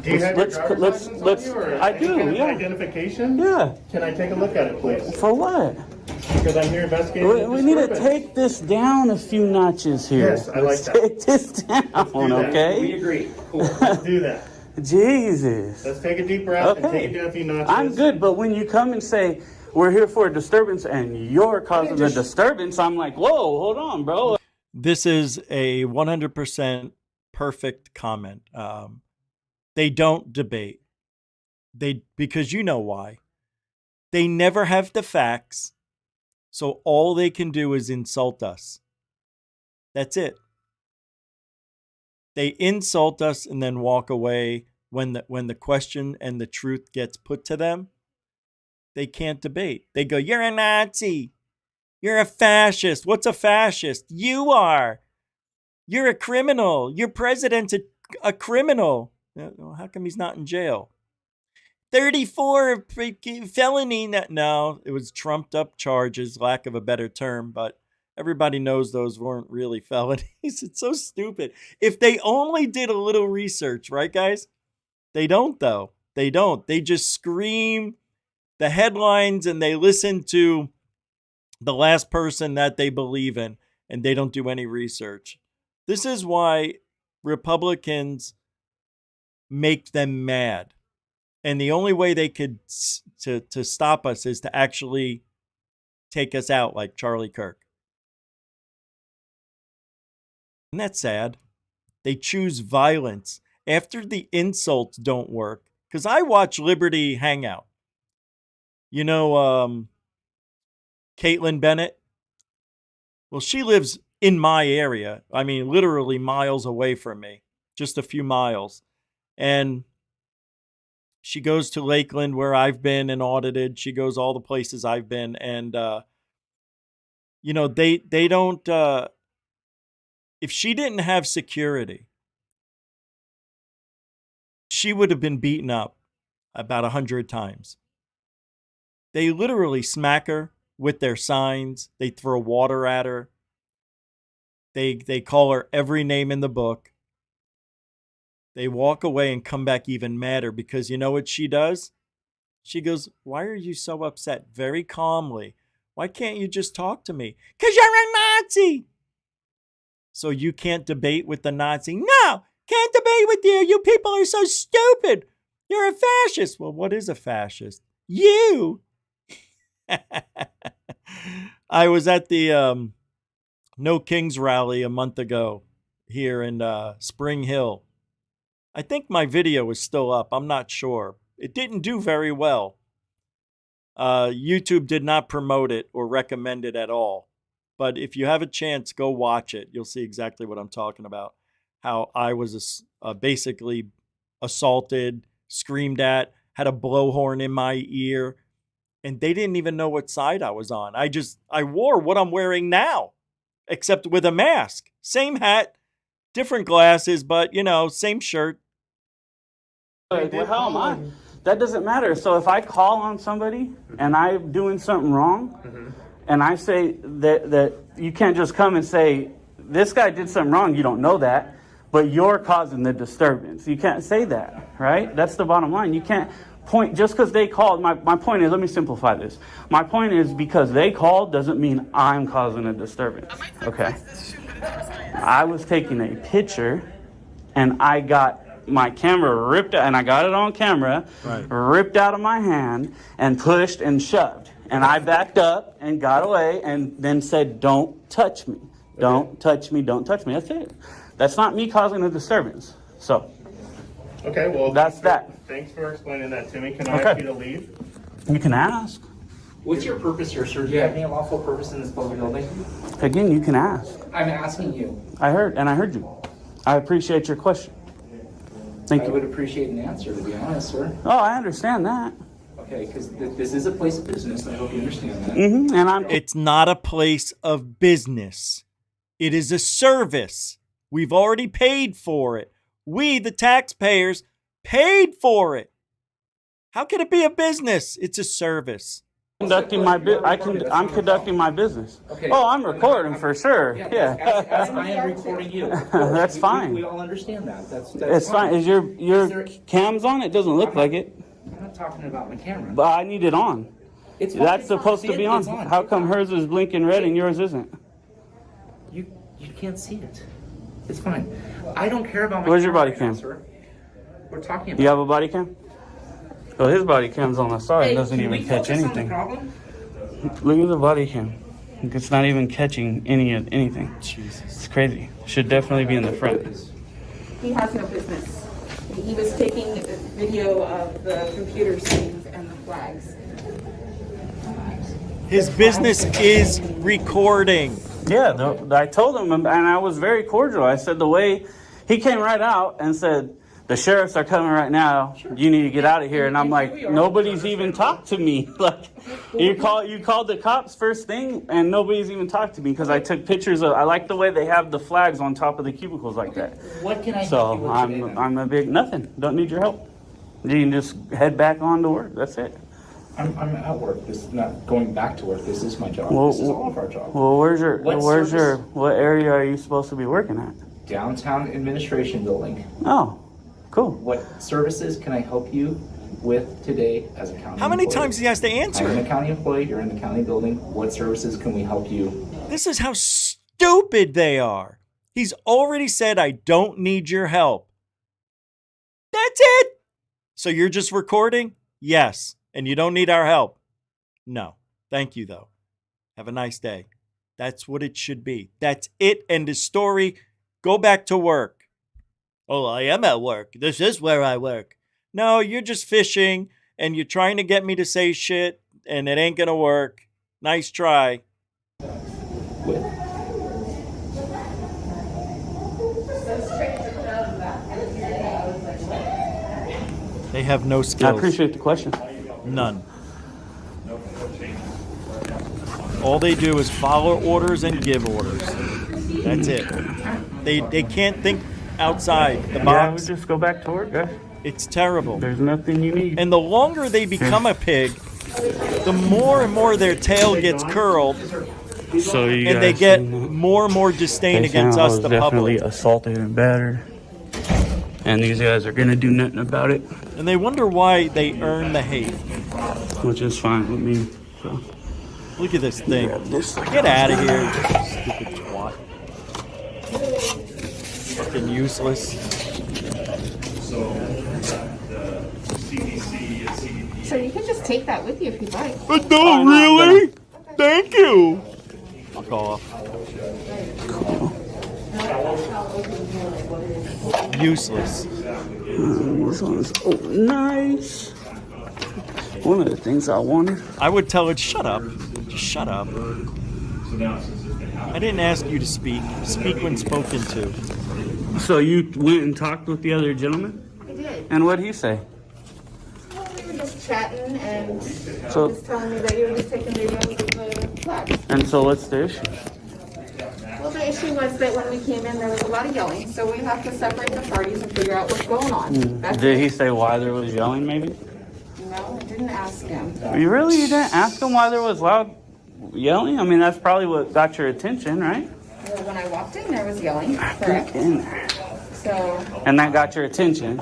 Do you have your Let's- driver's let's- license let's- on you or I any do, kind of yeah. identification? Yeah. Can I take a look at it, please? For what? Because I'm here investigating the We need to disturbance. take this down a few notches here. Yes, I like Let's that. take this down, Do that. okay? We agree. Cool. Let's do that. Jesus. Let's take a deep breath and Okay. take it down a few notches. I'm good, but when you come and say, we're here for a disturbance and you're causing the disturbance, I'm like, whoa, hold on, bro. This is a 100% perfect comment. They don't debate. Because you know why. They never have the facts, so all they can do is insult us. That's it. They insult us and then walk away when the question and the truth gets put to them. They can't debate. They go, "You're a Nazi. You're a fascist." What's a fascist? You are. You're a criminal. Your president's a criminal. How come he's not in jail? 34 felony. No, it was trumped up charges, lack of a better term, but everybody knows those weren't really felonies. It's so stupid. If they only did a little research, right, guys? They don't, though. They don't. They just scream the headlines and they listen to the last person that they believe in, and they don't do any research. This is why Republicans make them mad. And the only way they could to stop us is to actually take us out like Charlie Kirk. Isn't that sad? They choose violence after the insults don't work. Because I watch Liberty Hangout. You know, Caitlin Bennett? Well, she lives in my area. I mean, literally miles away from me. just a few miles. And she goes to Lakeland, where I've been and audited. She goes all the places I've been. And, you know, they don't, if she didn't have security, she would have been beaten up about 100 times. They literally smack her with their signs. They throw water at her. They call her every name in the book. They walk away and come back even madder because you know what she does? She goes, "Why are you so upset?" Very calmly. "Why can't you just talk to me?" "'Cause you're a Nazi." "So you can't debate with the Nazi?" "No, can't debate with you. You people are so stupid. You're a fascist." "Well, what is a fascist?" "You." I was at the No Kings rally a month ago here in Spring Hill. I think my video is still up. I'm not sure. It didn't do very well. YouTube did not promote it or recommend it at all. But if you have a chance, go watch it. You'll see exactly what I'm talking about. How I was basically assaulted, screamed at, had a blowhorn in my ear, and they didn't even know what side I was on. I wore what I'm wearing now, except with a mask. Same hat, different glasses, but, you know, same shirt. Well, how am I? That doesn't matter. So if I call on somebody and I'm doing something wrong, and I say that you can't just come and say, this guy did something wrong, you don't know that, but you're causing the disturbance. You can't say that, right? That's the bottom line. You can't point, just because they called, my point is, let me simplify this. My point is, because they called doesn't mean I'm causing a disturbance, okay? I was taking a picture and I got my camera ripped out, and I got it on camera, ripped out of my hand and pushed and shoved. And I backed up and got away and then said, "Don't touch me. Don't touch me. Don't touch me." That's it. That's not me causing a disturbance. So, Okay, well, that's that. Thanks for explaining that to me. Can I ask you to leave? You can ask. What's your purpose here, sir? Do you have any lawful purpose in this public building? Again, you can ask. I'm asking you. I heard you. I appreciate your question. Thank you. I would appreciate an answer, to be honest, sir. Oh, I understand that. Okay, because this is a place of business, and I hope you understand that. And It's not a place of business. It is a service. We've already paid for it. We, the taxpayers, paid for it. How can it be a business? It's a service. I'm conducting my business. Okay. Oh, I'm recording for sure. Yeah. As I am recording you. That's fine. We all understand that. That's It's fine. Is your cam's on? It doesn't look like it. I'm not talking about my camera. But I need it on. That's supposed to be on. How come hers is blinking red and yours isn't? You can't see it. It's fine. I don't care about my Where's your camera body right now, cam? sir. We're talking about. You have a body cam? Well, his body cam's on the side. Hey, It doesn't can we even catch focus on the anything. problem? Look at the body cam. It's not even catching anything. Jesus. It's crazy. Should definitely be in the front. He has no business. He was taking video of the computer screens and the flags. His business is recording. Yeah, I told him, and I was very cordial. I said the way he came right out and said, "The sheriffs are coming right now. You need to get out of here." And I'm like, nobody's even talked to me. Like, you called the cops first thing, and nobody's even talked to me because I took pictures of. I like the way they have the flags on top of the cubicles like that. What can I So help you with today, then? I'm a big nothing. Don't need your help. You can just head back on to work. That's it. I'm at work. This is not going back to work. This is my job. Well, this is all of our job. Well, What what area are you supposed to be working at? Downtown administration building. Oh, cool. What services can I help you with today as a county How many employee? times he has to answer I'm it? a county employee. You're in the county building. What services can we help you? This is how stupid they are. He's already said, "I don't need your help." That's it. So you're just recording? Yes. And you don't need our help? No. Thank you, though. Have a nice day. That's what it should be. That's it. End of story. Go back to work. Oh, I am at work. This is where I work. No, you're just fishing and you're trying to get me to say shit and it ain't going to work. Nice try. They have no skills. I appreciate the question. None. All they do is follow orders and give orders. That's it. They can't think outside the box. Yeah, we just go back to work, guys. It's terrible. There's nothing you need. And the longer they become a pig, the more and more their tail gets curled, So you and they guys get can- more and more disdain They against found I us, was the definitely public. assaulted and battered, and these guys are gonna do nothing about it, And they wonder why they earn the hate. which is fine with me. So. Look at this thing. Get out of here, stupid twat. Fucking useless. So you can just take that with you if you'd like. But no, really? Thank you. Fuck off. Useless. This one's nice. One of the things I wanted. I would tell it, shut up. Just shut up. I didn't ask you to speak. Speak when spoken to. So you went and talked with the other gentleman? I did. And what'd he say? Well, we were just chatting and So- he was telling me that you were just taking videos of the flags. And so what's the issue? Well, the issue was that when we came in, there was a lot of yelling, so we have to separate the parties and figure out what's going on. That's Did he it. say why there was yelling, maybe? No, I didn't ask him. You didn't ask him why there was loud yelling? I mean, that's probably what got your attention, right? Well, when I walked in, there was yelling, correct? In there. So, And that got your attention,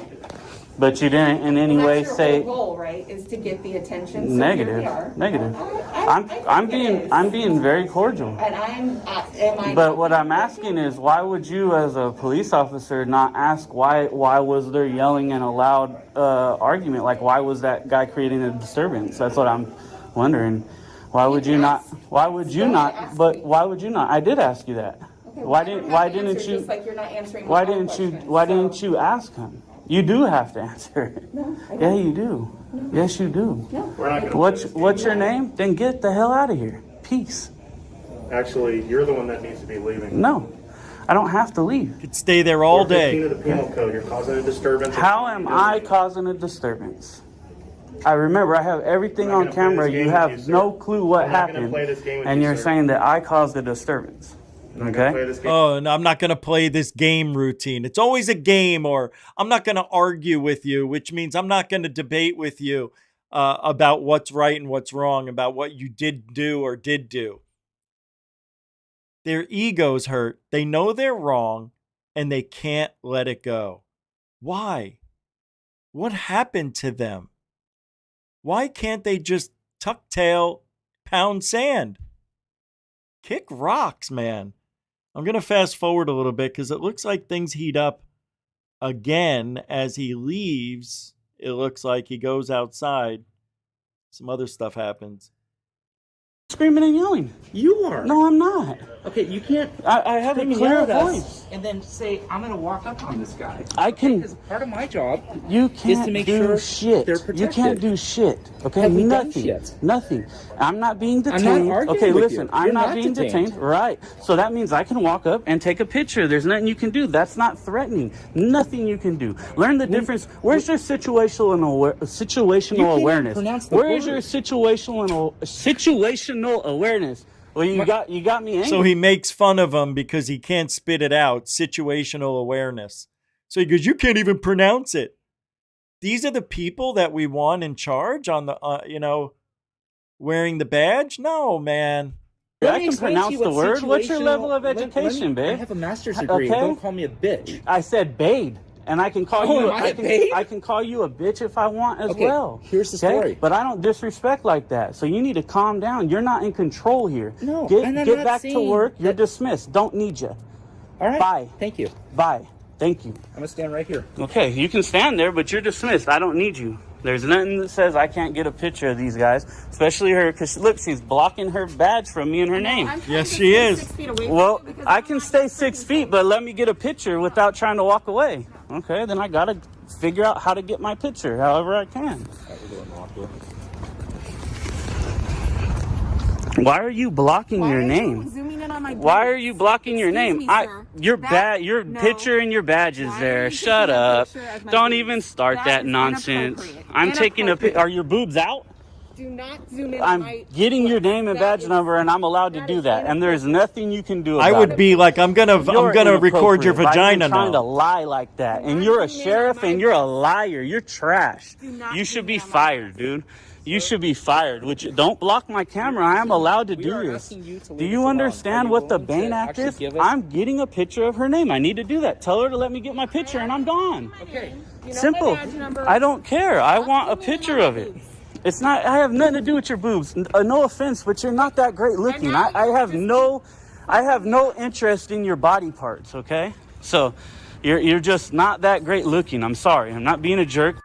but you didn't in any well, way that's your say whole goal, right, is to get the attention. So negative. Here we are. Negative. I I'm being very cordial. And am I? But what I'm asking is, why would you, as a police officer, not ask why was there yelling and a loud argument? Like, why was that guy creating a disturbance? That's what I'm wondering. Why would you not? Why would you not? But why would you not? I did ask you that. Okay, Why I don't didn't? have Why to didn't answer, you? Just like you're not answering Why my own didn't you? question. Why So- didn't you ask him? You do have to answer it. No, I Yeah, don't. you do. Yes, you do. No. What's your name? Then get the hell out of here. Peace. Actually, you're the one that needs to be leaving. No, I don't have to leave. Could stay there all 415 day. of the penal code. You're causing a disturbance. How am I causing a disturbance? I remember I have everything on camera. You have no clue what happened, and you're saying that I caused a disturbance. Okay? Oh, no, I'm not going to play this game routine. It's always a game, or I'm not going to argue with you, which means I'm not going to debate with you about what's right and what's wrong, about what you did do or did do. Their egos hurt. They know they're wrong, and they can't let it go. Why? What happened to them? Why can't they just tuck tail, pound sand? Kick rocks, man. I'm going to fast forward a little bit because it looks like things heat up again as he leaves. It looks like he goes outside. Some other stuff happens. Screaming and yelling. You are. No, I'm not. Okay, you can't. I have a scream and clear yell at us voice. and then say, "I'm going to walk up on this guy." I can. Because part of my job You is can't to make do sure shit. they're You protected. can't do shit. Okay, Have we done nothing. shit? Nothing. I'm not being I'm detained. not arguing Okay, with listen. you. I'm You're not not being detained. detained. Right. So that means I can walk up and take a picture. There's nothing you can do. That's not threatening. Nothing you can do. Learn the difference. Where's your situational awareness? pronounce the Where is word. your situational awareness? Well, you got me angry. So he makes fun of him because he can't spit it out. Situational awareness. So he goes, you can't even pronounce it. These are the people that we want in charge on the, wearing the badge? No, man. Yeah, I can pronounce the word. What's your level of education, babe? I have a master's degree. Okay. Don't call me a bitch. I said babe. And I can call Oh, you. am I a babe? I can call you a bitch if I want as Okay, well. here's the story. But I don't disrespect like that. So you need to calm down. You're not in control here. No, get and I'm get not back to saying work. You're that- dismissed. Don't need you. All right. Bye. Thank you. Bye. Thank you. I'm going to stand right here. Okay, you can stand there, but you're dismissed. I don't need you. There's nothing that says I can't get a picture of these guys, especially her, because look, she's blocking her badge from me and her name. Yes, she is. Well, I can stay 6 feet, but let me get a picture without trying to walk away. Okay, then I gotta figure out how to get my picture, however I can. Why are you blocking your name? Zooming in in on my Why boots. are you blocking your Excuse name? me, sir. Your That- your no. picture and your badge is Why are there. you Shut taking a up. picture of my Don't boobs? even start That that is nonsense. inappropriate. I'm taking a pic. Inappropriate. Are your boobs out? Do not zoom in on I'm my getting your foot. name and That badge number, and I'm allowed to do that. And there's nothing you can do about I it. would be like, I'm gonna record your Inappropriate by vagina even trying to now. lie like that. And you're a sheriff and you're a liar. You're trash. You should be fired, dude. You should be fired. Don't block my camera. I am allowed to do this. Do you understand what the Bain Act is? I'm getting a picture of her name. I need to do that. Tell her to let me get my picture and I'm gone. Okay. You know Simple. my badge number. I don't care. I want a picture of it. It's not, I have nothing to do with your boobs. No offense, but you're not that great looking. I have no interest in your body parts, okay? So you're just not that great looking. I'm sorry. I'm not being a jerk.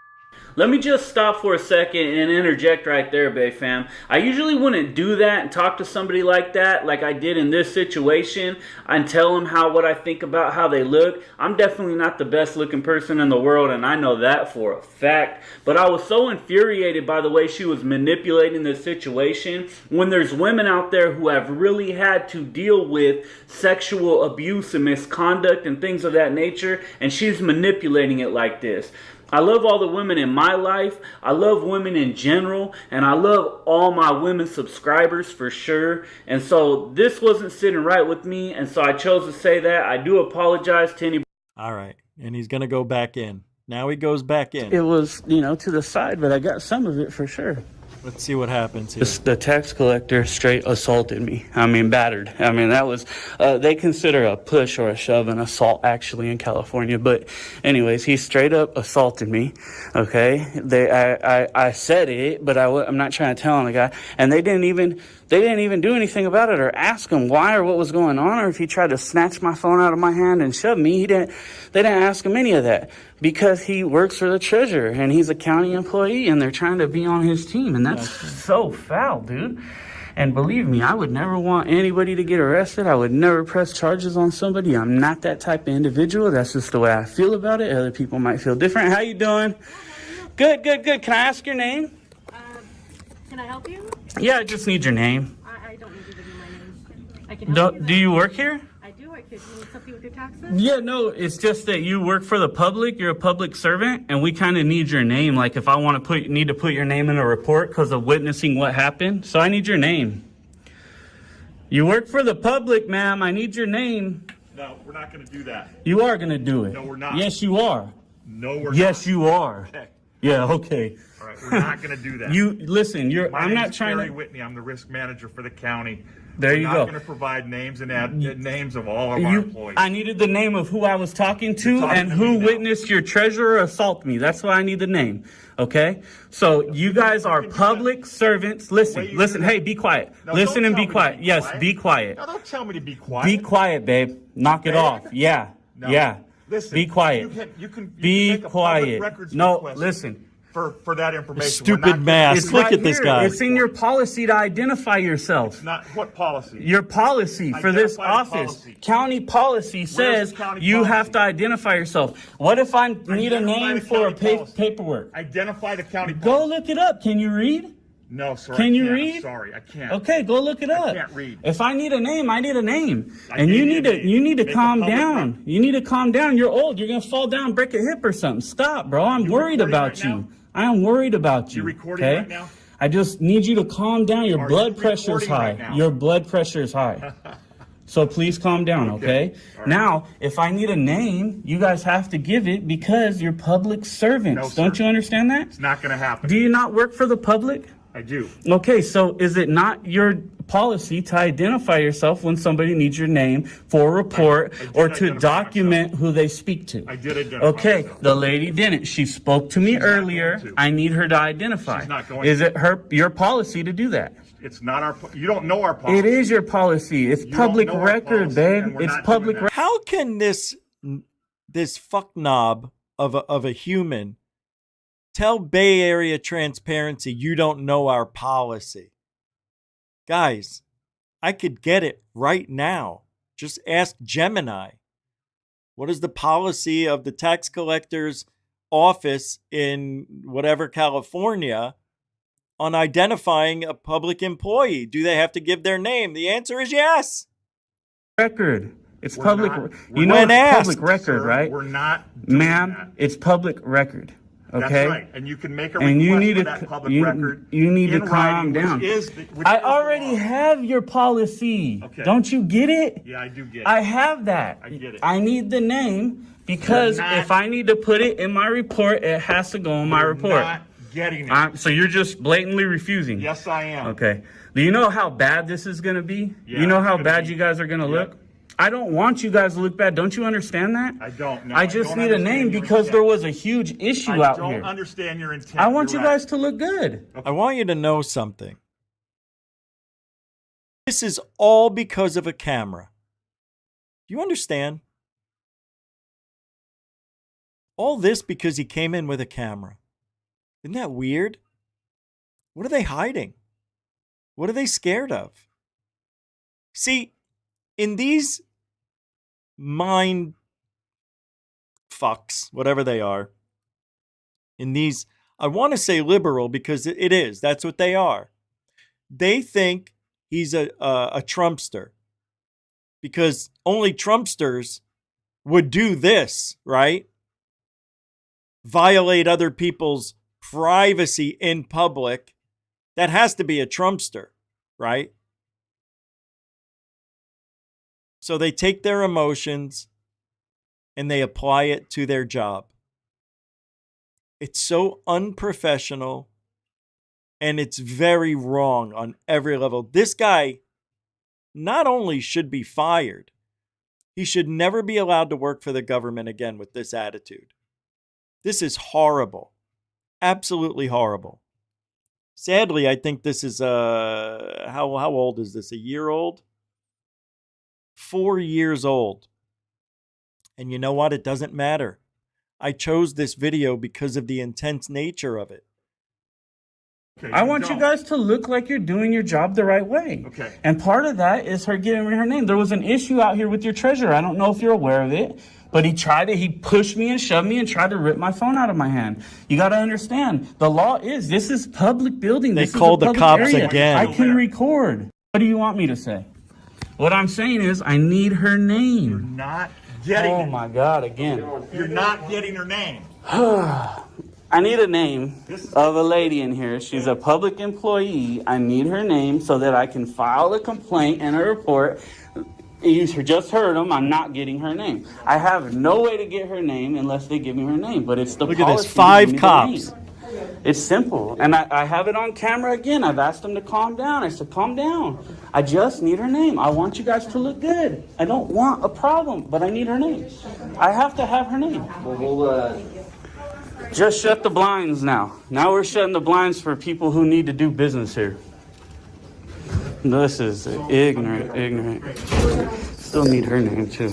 Let me just stop for a second and interject right there, Bay Fam. I usually wouldn't do that and talk to somebody like that, like I did in this situation, and tell them what I think about how they look. I'm definitely not the best looking person in the world, and I know that for a fact. But I was so infuriated by the way she was manipulating the situation when there's women out there who have really had to deal with sexual abuse and misconduct and things of that nature, and she's manipulating it like this. I love all the women in my life. I love women in general. And I love all my women subscribers for sure. And so this wasn't sitting right with me. And so I chose to say that. I do apologize to anybody. All right. And he's going to go back in. Now he goes back in. It was, to the side, but I got some of it for sure. Let's see what happens here. The tax collector straight assaulted me. Battered. That was, they consider a push or a shove an assault actually in California. But anyways, he straight up assaulted me. Okay. I said it, but I'm not trying to tell on the guy. And they didn't even do anything about it or ask him why or what was going on or if he tried to snatch my phone out of my hand and shove me. They didn't ask him any of that because he works for the treasurer and he's a county employee and they're trying to be on his team. And that's so foul, dude. And believe me, I would never want anybody to get arrested. I would never press charges on somebody. I'm not that type of individual. That's just the way I feel about it. Other people might feel different. How you doing? Good. Can I ask your name? Can I help you? Yeah, I just need your name. I don't need to give you my name. I can help you. Do you work here? I do. I could. You need something with your taxes? Yeah, no, it's just that you work for the public. You're a public servant, and we kind of need your name. Like if I want to need to put your name in a report because of witnessing what happened. So I need your name. You work for the public, ma'am. I need your name. No, we're not going to do that. You are going to do it. No, we're not. Yes, you are. No, we're not. Yes, you are. Okay. Yeah, okay. All right, we're not going to do that. Listen, I'm not trying Terry to. Whitney. I'm the risk manager for the county. There you We're go. not going to provide names and names of all of our employees. I needed the name of who I was talking to and who witnessed your treasurer assault me. That's why I need the name. Okay? So you guys are public servants. Listen. Hey, be quiet. Listen and be quiet. Yes, be quiet. Now, don't tell me to be quiet. Be quiet, babe. Knock it off. Yeah. No. Yeah. Listen. Be quiet. You can Be make a public quiet. records No, request listen. For that information. Stupid mask. Look at this guy. It's in your policy to identify yourself. It's not what policy? Your policy for this Identify the office. policy. County policy says county you policy? have to identify yourself. What if I need a name for a paperwork? Identify the county policy. Go look it up. Can you read? No, sir. Can I you can't. read? I'm sorry, I can't. Okay, go look it up. I can't read. If I need a name, I need a name. I And gave you you a name. need to Make a calm public down. record. You need to calm down. You're old. You're gonna fall down, break a hip or something. Stop, bro. I'm worried recording about right you. now? I am worried about you. You recording okay? right now? I just need you to calm down. Your Are blood you pressure is recording high. right now? Your blood pressure is high. So please calm down, okay? All right. Now, if I need a name, you guys have to give it because you're public servants. No, sir. Don't you understand that? It's not going to happen. Do you not work for the public? I do. Okay, so is it not your policy to identify yourself when somebody needs your name for a report I did or to identify document who they speak to? I did identify Okay, myself. the lady didn't. She spoke to me She's not earlier. going to. I need her to identify. She's not going Is to. it your policy to do that? It's not our. You don't know our policy. It is your policy. It's You public don't know our record, policy, babe. and we're It's not public doing record. How can this fucknob of a human tell Bay Area Transparency you don't know our policy? Guys, I could get it right now. Just ask Gemini. What is the policy of the tax collector's office in whatever California on identifying a public employee? Do they have to give their name? The answer is yes. record. It's We're public. not- You know When it's asked, public record, Sir, right? We're not doing Ma'am, that. it's public record. Okay. That's right. And you can make a And you request need for to that public you, record. you need to in calm writing, down. which I is the already law. have your policy. Okay. Don't you get it? Yeah, I do get it. I have that. I get it. I need the name because You're not- if I need to put it in my report, it has to go in my You're report. not getting it. So you're just blatantly refusing. Yes, I am. Okay. Do you know how bad this is going to be? Yeah, you know it's how gonna bad be- you guys are going to Yep. look? I don't want you guys to look bad. Don't you understand that? I don't. No, I just don't need a understand name your because intent. there was a huge issue I out don't here. understand your intent. I want You're you right. guys to look good. I want you to know something. This is all because of a camera. Do you understand? All this because he came in with a camera. Isn't that weird? What are they hiding? What are they scared of? See, in these mind fucks, whatever they are, in these, I want to say liberal because it is, that's what they are. They think he's a Trumpster because only Trumpsters would do this, right? Violate other people's privacy in public. That has to be a Trumpster, right? So they take their emotions and they apply it to their job. It's so unprofessional and it's very wrong on every level. This guy not only should be fired, he should never be allowed to work for the government again with this attitude. This is horrible. Absolutely horrible. Sadly, I think this is how old is this? A year old? 4 years old. And you know what? It doesn't matter. I chose this video because of the intense nature of it. Okay, I want you guys to look like you're doing your job the right way. Okay. And part of that is her giving me her name. There was an issue out here with your treasurer. I don't know if you're aware of it, but he pushed me and shoved me and tried to rip my phone out of my hand. You got to understand, the law is, this is public building. They This is a called the public cops area. again. I can record. What do you want me to say? What I'm saying is, I need her name. Not getting Oh it. my God, again. You're not getting her name. I need a name of a lady in here. She's a public employee. I need her name so that I can file a complaint and a report. You just heard them. I'm not getting her name. I have no way to get her name unless they give me her name. But it's the Look at this, policy to 5 give me the cops. name. It's simple. And I have it on camera again. I've asked them to calm down. I said, calm down. I just need her name. I want you guys to look good. I don't want a problem, but I need her name. I have to have her name. Just shut the blinds now. Now we're shutting the blinds for people who need to do business here. This is ignorant. Still need her name too.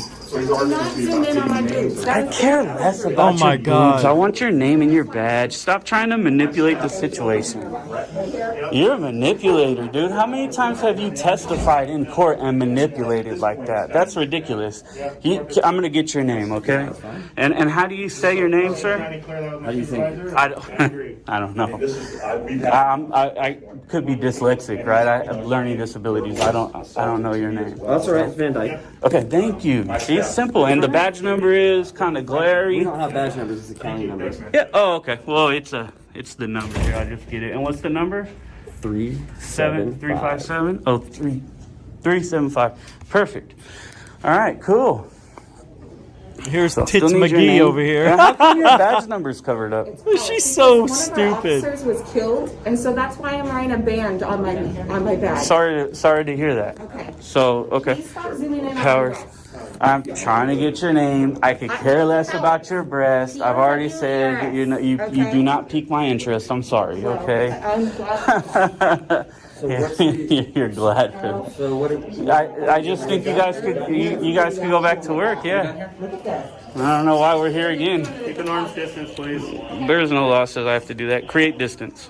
I care less about Oh my your boobs. God. I want your name and your badge. Stop trying to manipulate the situation. You're a manipulator, dude. How many times have you testified in court and manipulated like that? That's ridiculous. I'm going to get your name, okay? And how do you say your name, sir? How do you think? I don't know. I could be dyslexic, right? I have learning disabilities. I don't know your name. That's all right, Van Dyke. Okay, thank you. See, it's simple. And the badge number is kind of glary. We don't have badge numbers, it's accounting numbers. Yeah. Oh, okay. Well, it's the number here. I'll just get it. And what's the number? 375. Oh, 375. Perfect. All right. Cool. Here's So, Tits still need your McGee name. over here. Now, how come your badge number's covered up? She's so One of our stupid. officers was killed, and so that's why I'm wearing a band on my badge. Sorry to hear that. Okay. So, okay. Please stop zooming in on my Powers. breast. I'm trying to get your name. I could care less about your breast. I've already said that you do not pique my interest. I'm sorry, okay? I'm glad. You're glad. So what? I just think you guys could go back to work, yeah. I don't know why we're here again. Keep an arm's distance, please. There's no law says I have to do that. Create distance.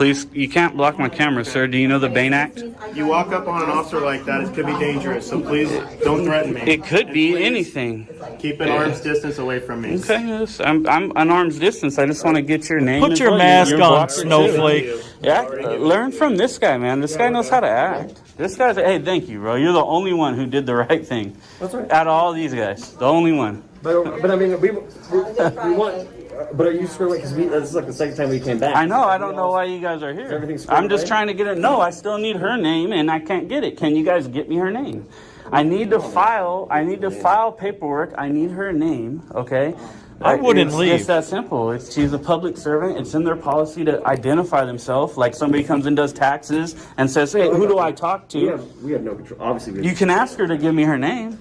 Please, you can't block my camera, sir. Do you know the Bain Act? You walk up on an officer like that, it could be dangerous. So please don't threaten me. It could be anything. Keep an arm's distance away from me. Okay, yes, I'm an arm's distance. I just want to get your name. Put your mask on, Snowflake. Yeah, learn from this guy, man. This guy knows how to act. This guy's, hey, thank you, bro. You're the only one who did the right thing. That's right. Out of all these guys, the only one. But I mean, we want. But are you sure? Because this is like the second time we came back. I know. I don't know why you guys are here. I'm just trying to get it. No, I still need her name, and I can't get it. Can you guys get me her name? I need to file paperwork. I need her name. Okay. I wouldn't leave. It's that simple. She's a public servant. It's in their policy to identify themselves. Like somebody comes and does taxes and says, "Hey, who do I talk to?" We have no control. Obviously, you can ask her to give me her name.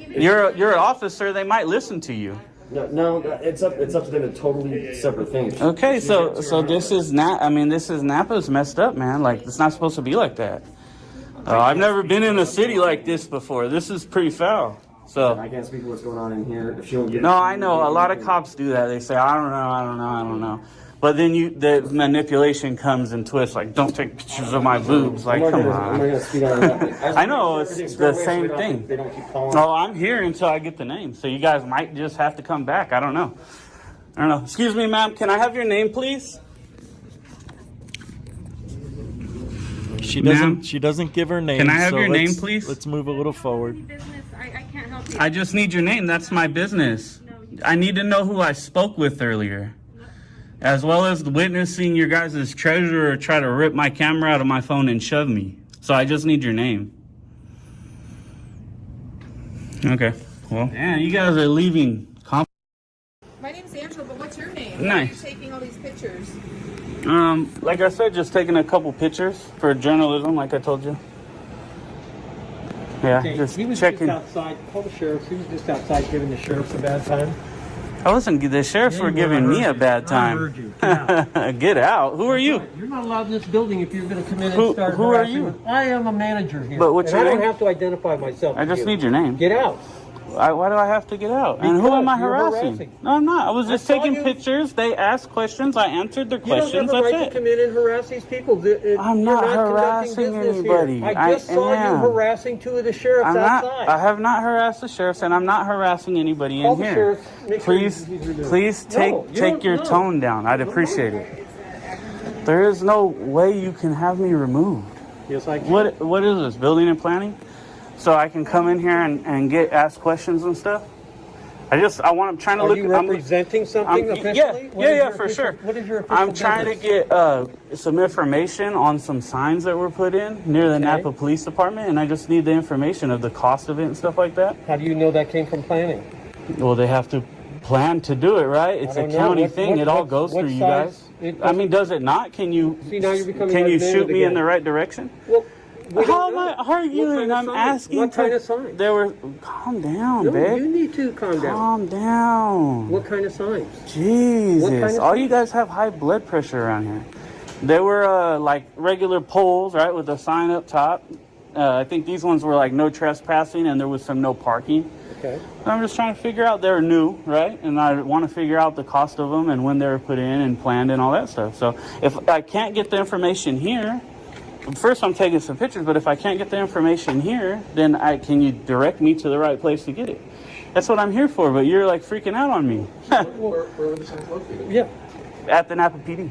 You're an officer. They might listen to you. No, it's up to them. It's totally separate things. Okay, so this is not. I mean, this is Napa's messed up, man. Like it's not supposed to be like that. I've never been in a city like this before. This is pretty foul. So I can't speak to what's going on in here. If she won't get no, I know a lot of cops do that. They say, I don't know. But then the manipulation comes and twists. Like, don't take pictures of my boobs. Like, come on. I'm not gonna speed on that. I know it's the same thing. They don't keep calling. Oh, I'm here until I get the name. So you guys might just have to come back. I don't know. Excuse me, ma'am. Can I have your name, please? She doesn't give her name. Can I have your name, please? Let's move a little forward. I just need your name. That's my business. I need to know who I spoke with earlier, as well as witnessing your guys' treasurer try to rip my camera out of my phone and shove me. So I just need your name. Okay. Well, yeah, you guys are leaving. My name's Angela, but what's your name? Nice. Why are you taking all these pictures? Like I said, just taking a couple pictures for journalism, like I told you. Yeah, Okay, just he was checking. just outside. Call the sheriff. He was just outside giving the sheriffs a bad time. I wasn't. The sheriffs were giving me a bad time. I heard you. Get out. Get out. Who are you? You're not allowed in this building if you're going to come in and start who are harassing you? them. I am a manager here. But what's and your I name? don't have to identify myself. I just need your name. Get out. Why do I have to get out? And who am I Because you're harassing? harassing. No, I'm not. I was just I saw taking you. pictures. They asked questions. I answered their questions. You don't have a right That's to it. come in and harass these people. I'm not harassing anybody. Here. I just saw am. you harassing two of the sheriffs outside. I have not harassed the sheriffs, and I'm not harassing anybody Call in the here. sheriff. Make sure Please, he's removed. please take your tone down. I'd appreciate it. There is no way you can have me removed. Yes, I can. What is this, building and planning? So I can come in here and get asked questions and stuff? I'm trying to Are look. you representing something officially? Yeah, for sure. What is your official I'm trying to get some information on some signs that were put in near the Napa Police Department, and I just need the information of the cost of it and stuff like that. How do you know that came from planning? Well, they have to plan to do it, right? It's a county thing. It all goes through you guys. I mean, does it not? Can you shoot me in the right direction? Well, how am I arguing? I'm asking. What kind of signs? Calm down, No, babe. you need to calm down. Calm down. What kind of signs? Jesus. What kind of All you guys have high blood pressure around here. There were like regular poles, right, with a sign up top. I think these ones were like no trespassing, and there was some no parking. Okay. I'm just trying to figure out, they're new, right? And I want to figure out the cost of them and when they were put in and planned and all that stuff. So if I can't get the information here, first I'm taking some pictures, but if I can't get the information here, then can you direct me to the right place to get it? That's what I'm here for, but you're like freaking out on me. Where were the signs located? Yeah. At the Napa PD.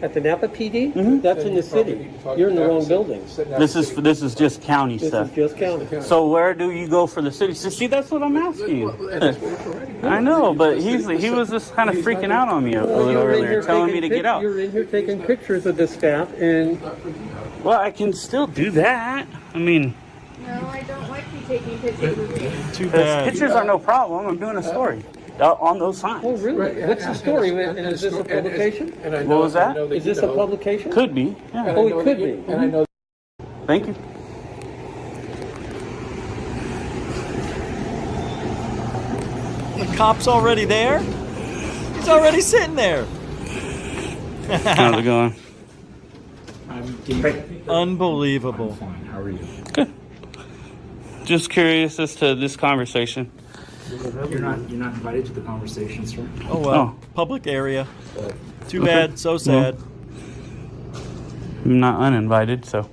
At the Napa PD? Mm-hmm. That's in the city. You're in the wrong building. This is just county stuff. This is just county. So where do you go for the city? So see, that's what I'm asking you. I know, but he was just kind of freaking out on me a little earlier, telling me to get out. You're in here taking pictures of the staff, and well, I can still do that. I mean, No, I don't like you taking pictures of me. too bad. Pictures are no problem. I'm doing a story on those signs. Oh, really? What's the story? And is this a publication? What was that? Is this a publication? Could be. Yeah. Oh, it could be. And I know. Thank you. The cop's already there? He's already sitting there. How's it going? Unbelievable. How are you? Good. Just curious as to this conversation. You're not invited to the conversation, sir. Oh well, public area. Too bad, so sad. I'm not uninvited, so.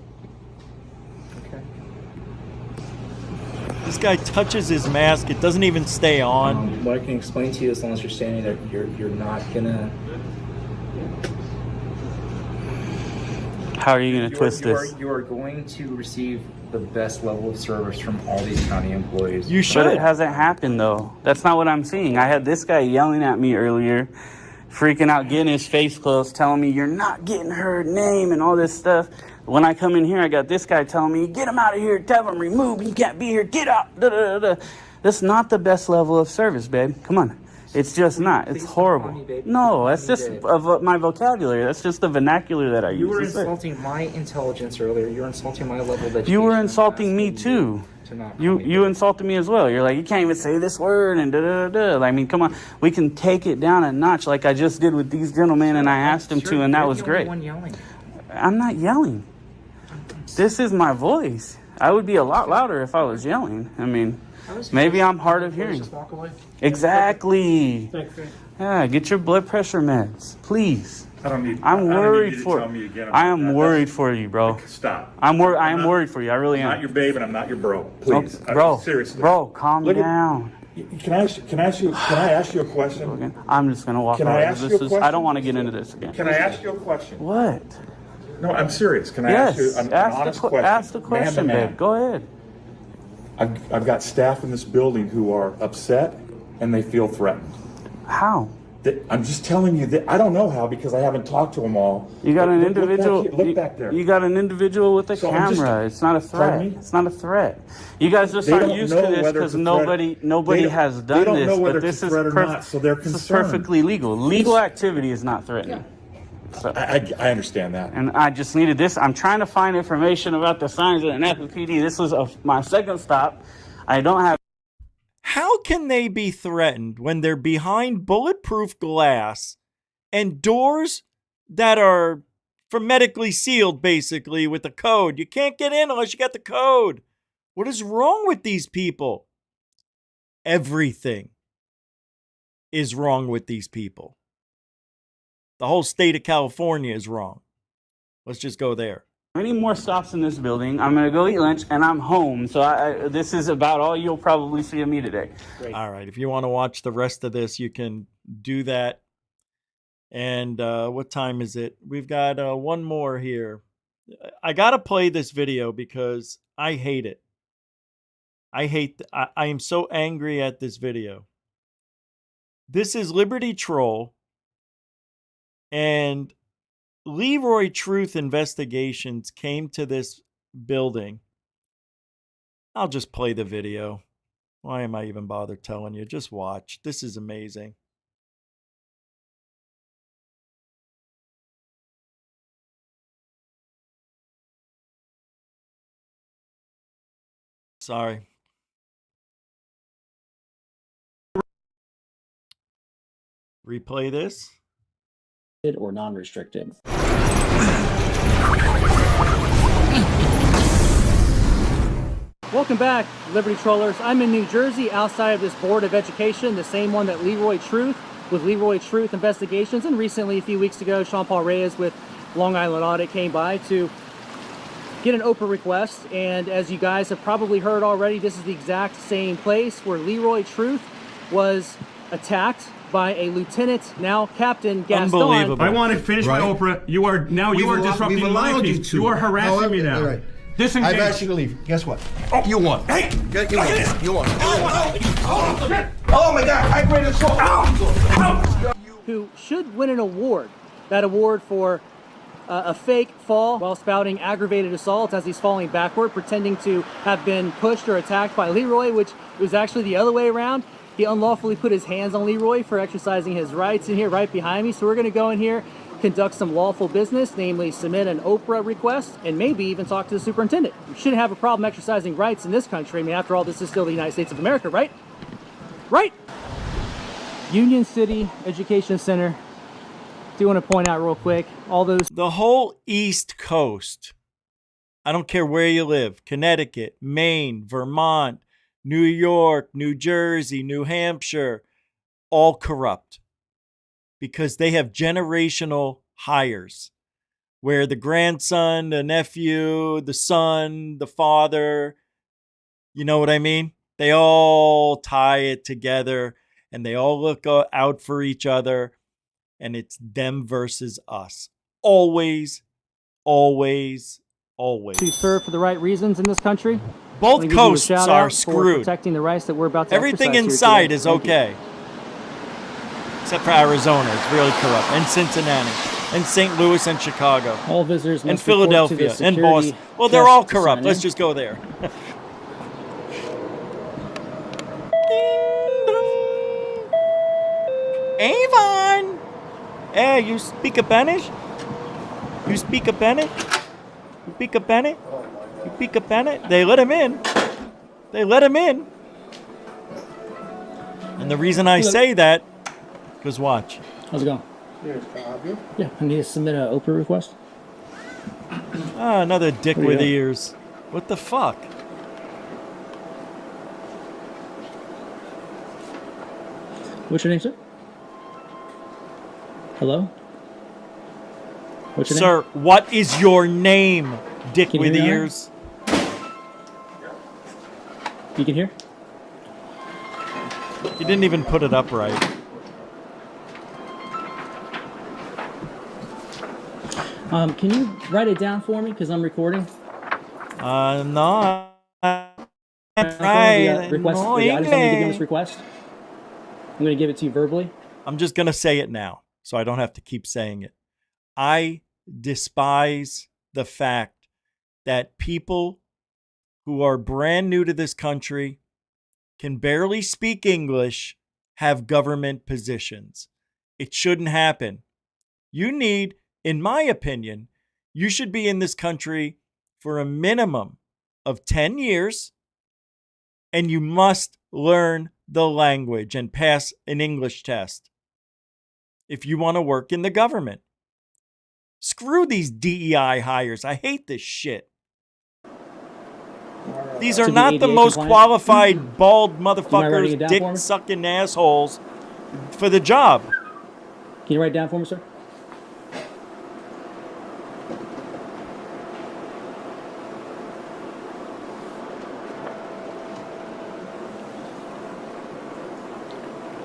This guy touches his mask. It doesn't even stay on. What I can explain to you, as long as you're standing there, you're not gonna. How are you gonna twist this? You are going to receive the best level of service from all these county employees. You should. But it hasn't happened though. That's not what I'm seeing. I had this guy yelling at me earlier, freaking out, getting his face close, telling me you're not getting her name and all this stuff. When I come in here, I got this guy telling me, get him out of here, tell him remove, he can't be here, get out. Da, da, da, da. That's not the best level of service, babe. Come on. It's just not. It's horrible. No, that's just my vocabulary. That's just the vernacular that I use. You were insulting my intelligence earlier. You're insulting my level of education. You were insulting me too. You insulted me as well. You're like, you can't even say this word and da da da. I mean, come on. We can take it down a notch like I just did with these gentlemen, and I asked them to, and that was great. I'm not yelling. This is my voice. I would be a lot louder if I was yelling. I mean, maybe I'm hard of hearing. Just walk away. Exactly. Yeah, get your blood pressure meds, please. I'm worried for you. I am worried for you, bro. Stop. I am worried for you. I really am. I'm not your babe and I'm not your bro. Please. Okay, bro. Seriously. Bro, calm down. Can I ask you a question? I'm just gonna walk away. Can I ask you a question? I don't want to get into this again. Can I ask you a question? What? No, I'm serious. Can I ask you an honest question? Ask the question, man to man. babe. Go ahead. I've got staff in this building who are upset and they feel threatened. How? I'm just telling you that I don't know how because I haven't talked to them all. You got an individual. Look back there. You got an individual with a camera. It's not a threat. It's not a threat. You guys just aren't used to this because nobody has done this. They don't know whether this it's a threat or not, so they're concerned. This is perfectly legal. Legal activity is not threatening. Yeah. So, I understand that. And I just needed this. I'm trying to find information about the signs at Napa PD. This was my second stop. I don't have. How can they be threatened when they're behind bulletproof glass and doors that are hermetically sealed, basically, with a code? You can't get in unless you got the code. What is wrong with these people? Everything is wrong with these people. The whole state of California is wrong. Let's just go there. Any more stops in this building, I'm going to go eat lunch, and I'm home. So this is about all you'll probably see of me today. Great. All right. If you want to watch the rest of this, you can do that. And what time is it? We've got one more here. I got to play this video because I hate it. I am so angry at this video. This is Liberty Troll. And Leroy Truth Investigations came to this building. I'll just play the video. Why am I even bother telling you? Just watch. This is amazing. Sorry. Replay this. Or non-restricted. Welcome back, Liberty Trollers. I'm in New Jersey outside of this Board of Education, the same one that Leroy Truth with Leroy Truth Investigations, and recently, a few weeks ago, Sean Paul Reyes with Long Island Audit came by to get an OPRA request. And as you guys have probably heard already, this is the exact same place where Leroy Truth was attacked by a lieutenant, now Captain Gaston. Unbelievable. I want to finish my Oprah. You are disrupting my peace. You are harassing me now. Right. Disengage. I've asked you to leave. Guess what? Oh, you won. Hey, you won. You won. Oh my God! I read it so. Who should win an award? That award for a fake fall while spouting aggravated assault as he's falling backward, pretending to have been pushed or attacked by Leroy, which was actually the other way around. He unlawfully put his hands on Leroy for exercising his rights in here right behind me. So we're going to go in here, conduct some lawful business, namely submit an OPRA request, and maybe even talk to the superintendent. You shouldn't have a problem exercising rights in this country. I mean, after all, this is still the United States of America, right? Right? Union City Education Center. Do want to point out real quick, all those... The whole East Coast, I don't care where you live, Connecticut, Maine, Vermont, New York, New Jersey, New Hampshire, all corrupt because they have generational hires where the grandson, the nephew, the son, the father, you know what I mean? They all tie it together and they all look out for each other, and it's them versus us. Always, always, always. To serve for the right reasons in this country. Both coasts are For screwed. protecting the rights that we're about to Everything exercise here inside today. is Thank you. okay. Except for Arizona. It's really corrupt. And Cincinnati. And St. Louis and Chicago. All visitors and must report to the Philadelphia. And security Boston. Well, they're desk all to corrupt. sign Let's in. just go there. Avon! Hey, you speak a Spanish? You speak a Spanish? You speak a Spanish? You speak a Spanish? They let him in. They let him in. And the reason I say that, because watch. How's it going? Yeah, I need to submit an Oprah request. Ah, another dick What do you with got? ears. What the fuck? What's your name, sir? Hello? What's your Sir, name? what is your name, dick Can you with hear me? ears? You can hear? You didn't even put it up right. Can you write it down for me? Because I'm recording. No. Right. Request. No I just need to give English. this request. I'm going to give it to you verbally. I'm just going to say it now, so I don't have to keep saying it. I despise the fact that people who are brand new to this country, can barely speak English, have government positions. It shouldn't happen. You need, in my opinion, you should be in this country for a minimum of 10 years, and you must learn the language and pass an English test if you want to work in the government. Screw these DEI hires. I hate this shit. These are To be not the ADA most compliant? qualified, bald writing it down for motherfuckers, me? dick-sucking assholes for the job. Can you write it down for me, sir?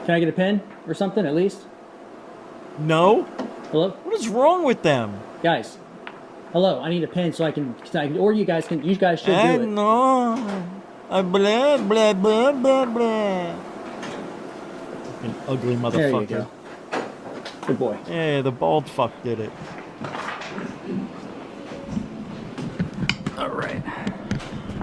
Can I get a pen or something at least? No. Hello? What is wrong with them? Guys. Hello, I need a pen so I can or you guys should do it. No. Blah, blah, blah, blah, blah. An ugly motherfucker. There you go. Good boy. Yeah, the bald fuck did it. All right.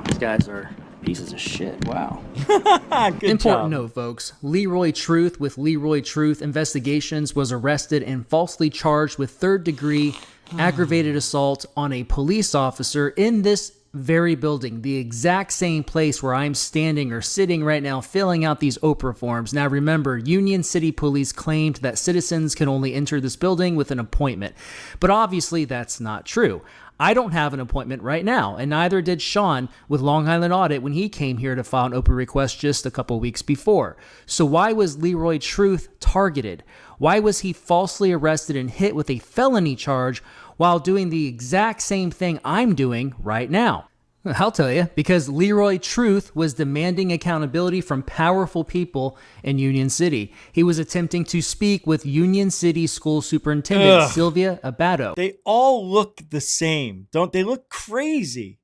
These guys are pieces of shit. Wow. Good Important job. note, folks. Leroy Truth with Leroy Truth Investigations was arrested and falsely charged with third-degree aggravated assault on a police officer in this very building, the exact same place where I'm standing or sitting right now filling out these Oprah forms. Now remember, Union City Police claimed that citizens can only enter this building with an appointment, but obviously that's not true. I don't have an appointment right now, and neither did Sean with Long Island Audit when he came here to file an Oprah request just a couple weeks before. So why was Leroy Truth targeted? Why was he falsely arrested and hit with a felony charge while doing the exact same thing I'm doing right now? I'll tell you, because Leroy Truth was demanding accountability from powerful people in Union City. He was attempting to speak with Union City School Superintendent Ugh. Sylvia Abato. They all look the same, don't they? Look crazy,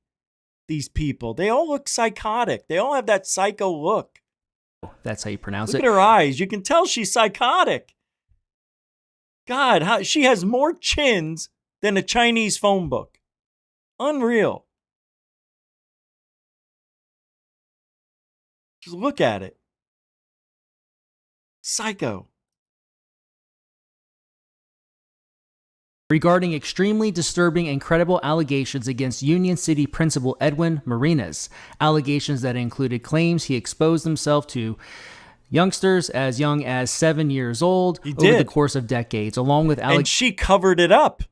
these people. They all look psychotic. They all have that psycho look. That's how you pronounce Look it. at her eyes. You can tell she's psychotic. God, she has more chins than a Chinese phone book. Unreal. Just look at it. Psycho. Regarding extremely disturbing and credible allegations against Union City Principal Edwin Marinas. Allegations that included claims he exposed himself to youngsters as young as 7 years old over the did. course of decades, along with And she covered it up.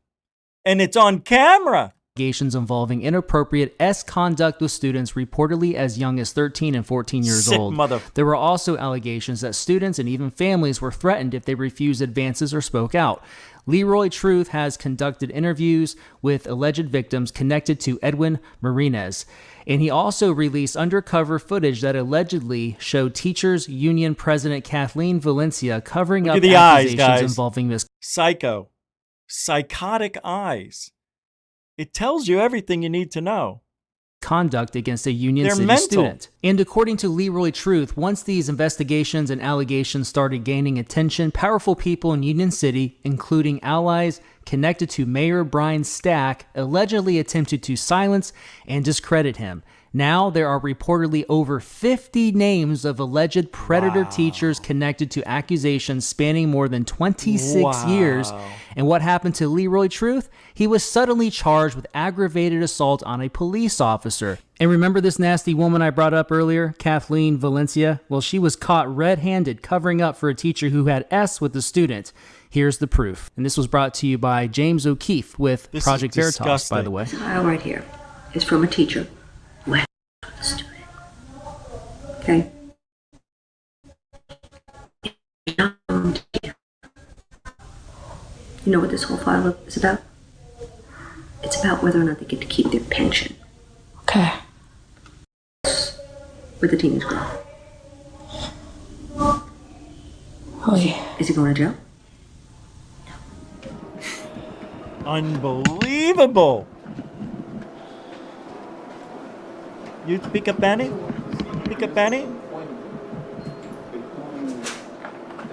And it's on camera. Allegations involving inappropriate conduct with students reportedly as young as 13 and 14 years Sick old. mother. There were also allegations that students and even families were threatened if they refused advances or spoke out. Leroy Truth has conducted interviews with alleged victims connected to Edwin Marinez, and he also released undercover footage that allegedly showed Teachers Union President Kathleen Valencia covering Look up at the eyes, accusations guys. involving psychotic eyes. It tells you everything you need to know. Conduct against a Union They're City mental. student. And according to Leroy Truth, once these investigations and allegations started gaining attention, powerful people in Union City, including allies connected to Mayor Brian Stack, allegedly attempted to silence and discredit him. Now there are reportedly over 50 names of alleged predator teachers connected to accusations spanning more than 26 years. And what happened to Leroy Truth? He was suddenly charged with aggravated assault on a police officer. And remember this nasty woman I brought up earlier, Kathleen Valencia? Well, she was caught red-handed covering up for a teacher who had S with a student. Here's the proof. And this was brought to you by James O'Keefe with This Project is Veritas, by the way. This file right here is from a teacher who had with a student. Okay? You know what this whole file is about? It's about whether or not they get to keep their pension. Okay. With the teenage girl. Oh, yeah. Is he going to jail? Unbelievable. You pick a penny? Pick a penny?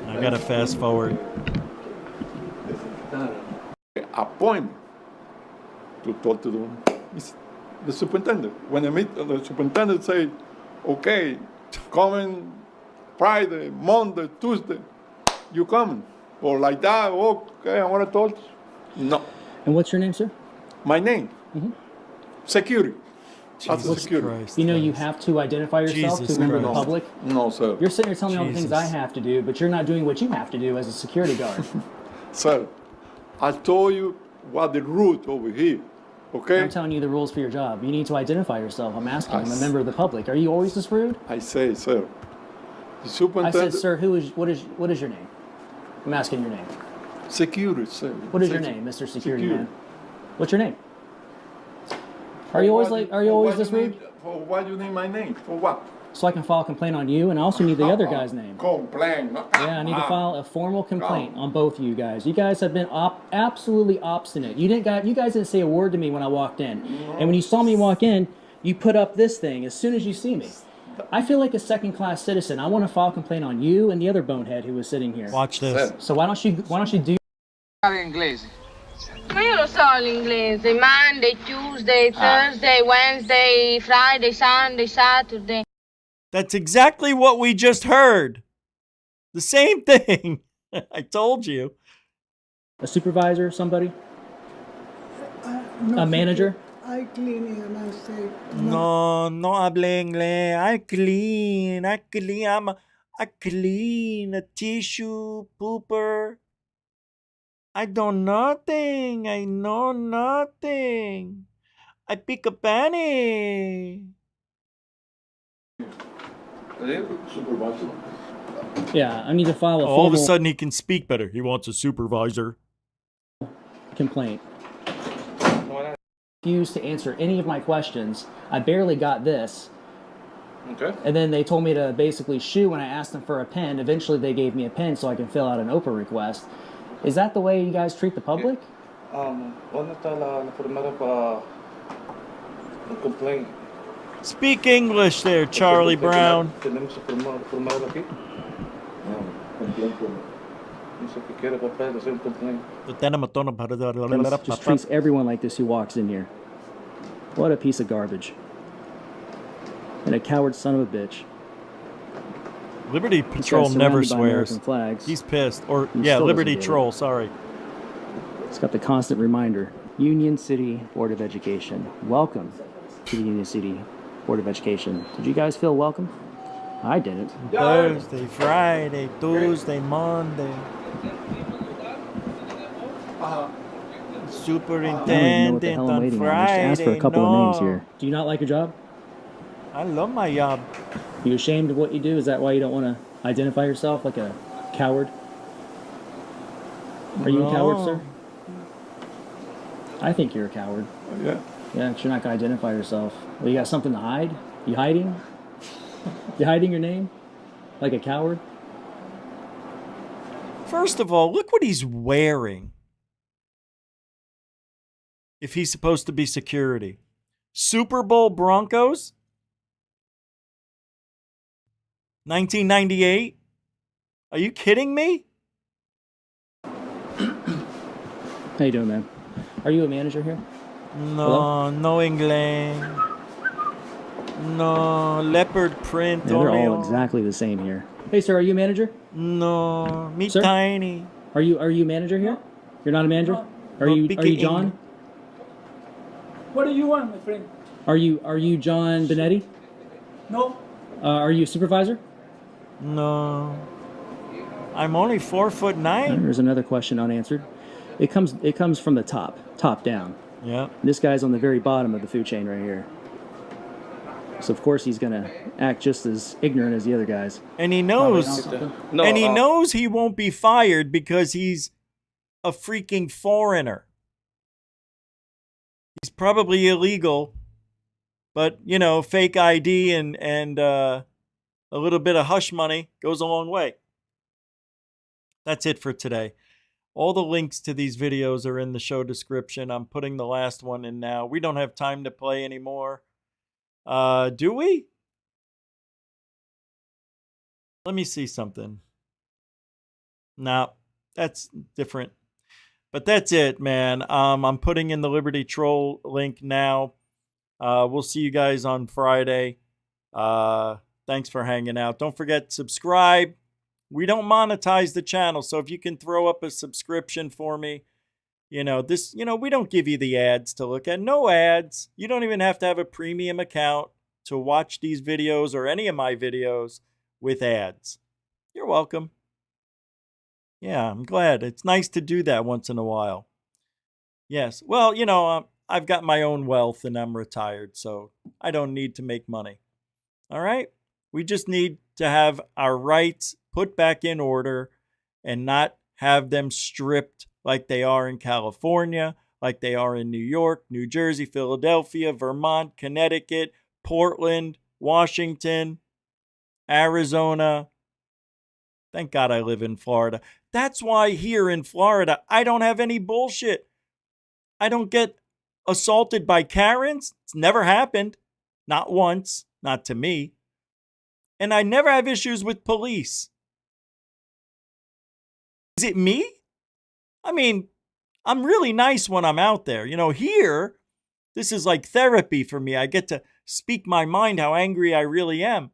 I gotta fast forward. Appointment to talk to the superintendent. When I meet the superintendent, say, okay, coming Friday, Monday, Tuesday, you coming? Or like that, okay, I want to talk. No. And what's your name, sir? My name? Security. That's Jesus security. Christ. You know you have to identify yourself to a member of the public? No, sir. You're sitting here telling me all the things Jesus. I have to do, but you're not doing what you have to do as a security guard. Sir, I told you what the route over here, okay? I'm telling you the rules for your job. You need to identify yourself. I'm asking. I'm a member of the public. Are you always this rude? I say, sir. The I superintendent. said, sir, what is your name? I'm asking your name. Security, sir. What is your name, Mr. Security Man? What's your name? Are you always this rude? For what you need my name? For what? So I can file a complaint on you, and I also need the other guy's name. Complaint. Yeah, I need to file a formal complaint on both of you guys. You guys have been absolutely obstinate. You guys didn't say a word to me when I walked in. And when you saw me walk in, you put up this thing as soon as you see me. I feel like a second-class citizen. I want to file a complaint on you and the other bonehead who was sitting here. Watch this. So why don't you do Inglese. Ma io lo so l'inglese. Monday, Tuesday, Thursday, Wednesday, Friday, Sunday, Saturday. That's exactly what we just heard. The same thing. I told you. a supervisor, somebody? A manager? I clean here myself. No hable inglés. I clean a tissue, pooper. I know nothing. I pick a penny. Supervisor. Yeah, I need to file a All of a formal sudden he can speak better. He wants a supervisor. complaint. Refused to answer any of my questions. I barely got this. Okay. And then they told me to basically shoo when I asked them for a pen. Eventually they gave me a pen so I can fill out an OPA request. Is that the way you guys treat the public? ¿Dónde está la primera para un complaint? Speak English there, Charlie Brown. Tenemos el primero aquí. No sé qué quiere papel, hacer un complaint. Just treats everyone like this who walks in here. What a piece of garbage. And a coward son of a bitch. Liberty This Patrol guy's never surrounded by swears. American flags. He's pissed. Or, He yeah, still Liberty doesn't get it. Troll, sorry. It's got the constant reminder. Union City Board of Education. Welcome to the Union City Board of Education. Did you guys feel welcome? I didn't. Thursday, Friday, Tuesday, Monday. Superintendent on Just Friday. ask for a couple of names No. here. Do you not like your job? I love my job. You ashamed of what you do? Is that why you don't want to identify yourself like a coward? Are you a coward, No. sir? I think you're a coward. Yeah. Yeah, 'cause you're not gonna identify yourself. Well, you got something to hide? You hiding? You hiding your name? Like a coward? First of all, look what he's wearing. If he's supposed to be security. Super Bowl Broncos? 1998? Are you kidding me? How you doing, man? Are you a manager here? No, no English. No, leopard print. Yeah, they're all Oreo. exactly the same here. Hey, sir, are you a manager? No, me Sir? tiny. Are you a manager here? You're not a manager? Are No, you picky John? What do you want, my friend? Are you John Benetti? No. Are you a supervisor? No. I'm only 4'9". There's another question unanswered. It comes from the top down. Yeah. This guy's on the very bottom of the food chain right here. So of course he's gonna act just as ignorant as the other guys. And he knows. Knows he won't be fired because he's a freaking foreigner. He's probably illegal, but you know, fake ID and a little bit of hush money goes a long way. That's it for today. All the links to these videos are in the show description. I'm putting the last one in now. We don't have time to play anymore. Do we? Let me see something. No, that's different. But that's it, man. I'm putting in the Liberty Troll link now. We'll see you guys on Friday. Thanks for hanging out. Don't forget, subscribe. We don't monetize the channel, so if you can throw up a subscription for me, we don't give you the ads to look at. No ads. You don't even have to have a premium account to watch these videos or any of my videos with ads. You're welcome. Yeah, I'm glad. It's nice to do that once in a while. Yes. Well, I've got my own wealth and I'm retired, so I don't need to make money. All right? We just need to have our rights put back in order and not have them stripped like they are in California, like they are in New York, New Jersey, Philadelphia, Vermont, Connecticut, Portland, Washington, Arizona. Thank God I live in Florida. That's why here in Florida, I don't have any bullshit. I don't get assaulted by Karens. It's never happened. Not once. Not to me. And I never have issues with police. Is it me? I mean, I'm really nice when I'm out there. Here, this is like therapy for me. I get to speak my mind, how angry I really am.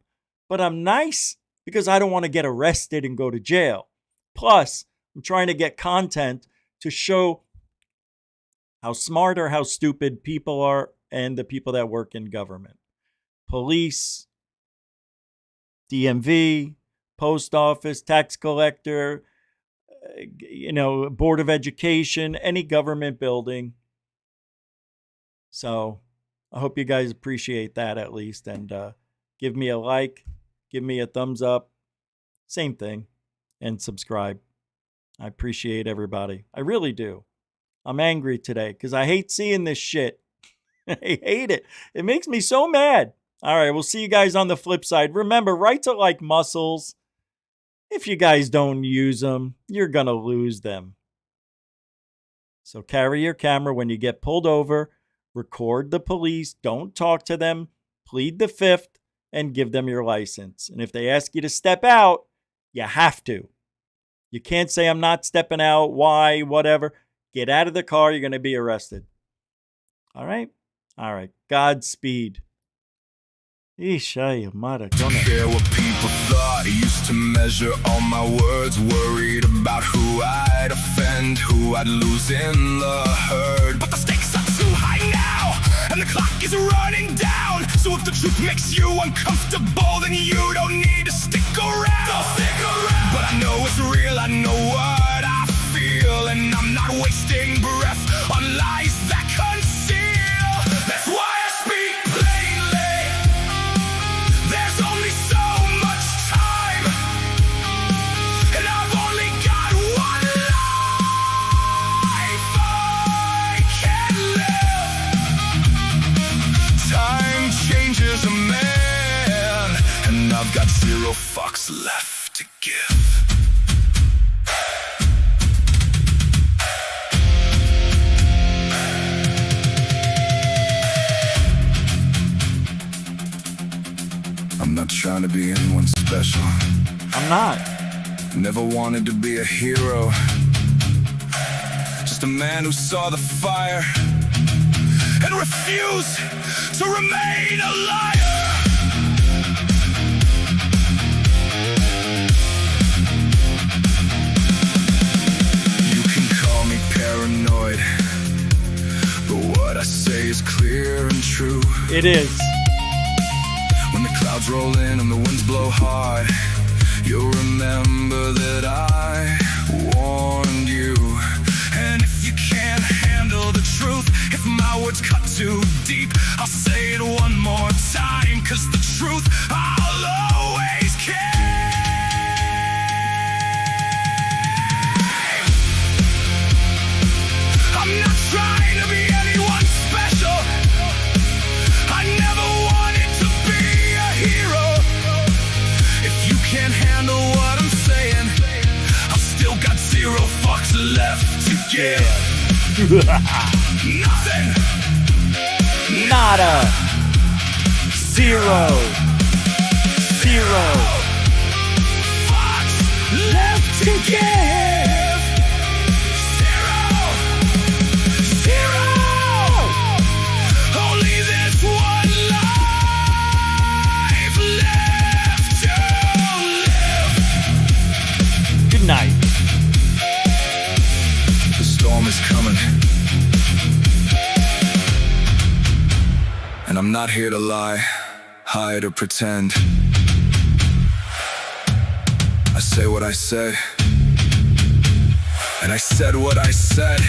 But I'm nice because I don't want to get arrested and go to jail. Plus, I'm trying to get content to show how smart or how stupid people are and the people that work in government. Police, DMV, post office, tax collector, Board of Education, any government building. So I hope you guys appreciate that at least. And give me a like, give me a thumbs up. Same thing. And subscribe. I appreciate everybody. I really do. I'm angry today because I hate seeing this shit. I hate it. It makes me so mad. All right, we'll see you guys on the flip side. Remember, rights are like muscles. If you guys don't use them, you're going to lose them. So carry your camera when you get pulled over. Record the police. Don't talk to them. Plead the fifth and give them your license. And if they ask you to step out, you have to. You can't say, I'm not stepping out. Why? Whatever. Get out of the car. You're going to be arrested. All right? All right. Godspeed. Care what people thought. Used to measure all my words. Worried about who I'd offend, who I'd lose in the herd. But the stakes are too high now, and the clock is running down. So if the truth makes you uncomfortable, then you don't need to stick around. Don't stick around. But I know it's real, I know what I feel. and I'm not wasting breath on lies that conceal. That's why I speak plainly. There's only so much time, and I've only got one life I can live. Time changes a man, and I've got 0 fucks left to give. I'm not trying to be anyone special. I'm not. Never wanted to be a hero. Just a man who saw the fire and refused to remain a liar. You can call me paranoid, but what I say is clear and true. It is. When the clouds roll in and the winds blow hard, you'll remember that I warned you. And if you can't handle the truth, if my words cut too deep, I'll say it one more time, 'cause the truth I'll always keep. I'm not trying to be anyone special. I never wanted to be a hero. If you can't handle what I'm saying, I've still got 0 fucks left to give. Nothing. Nada. 0. 0 fucks left to give. 0. Only this one life left to live. Good night. The storm is coming, and I'm not here to lie, hide or pretend. I say what I say, and I said what I said.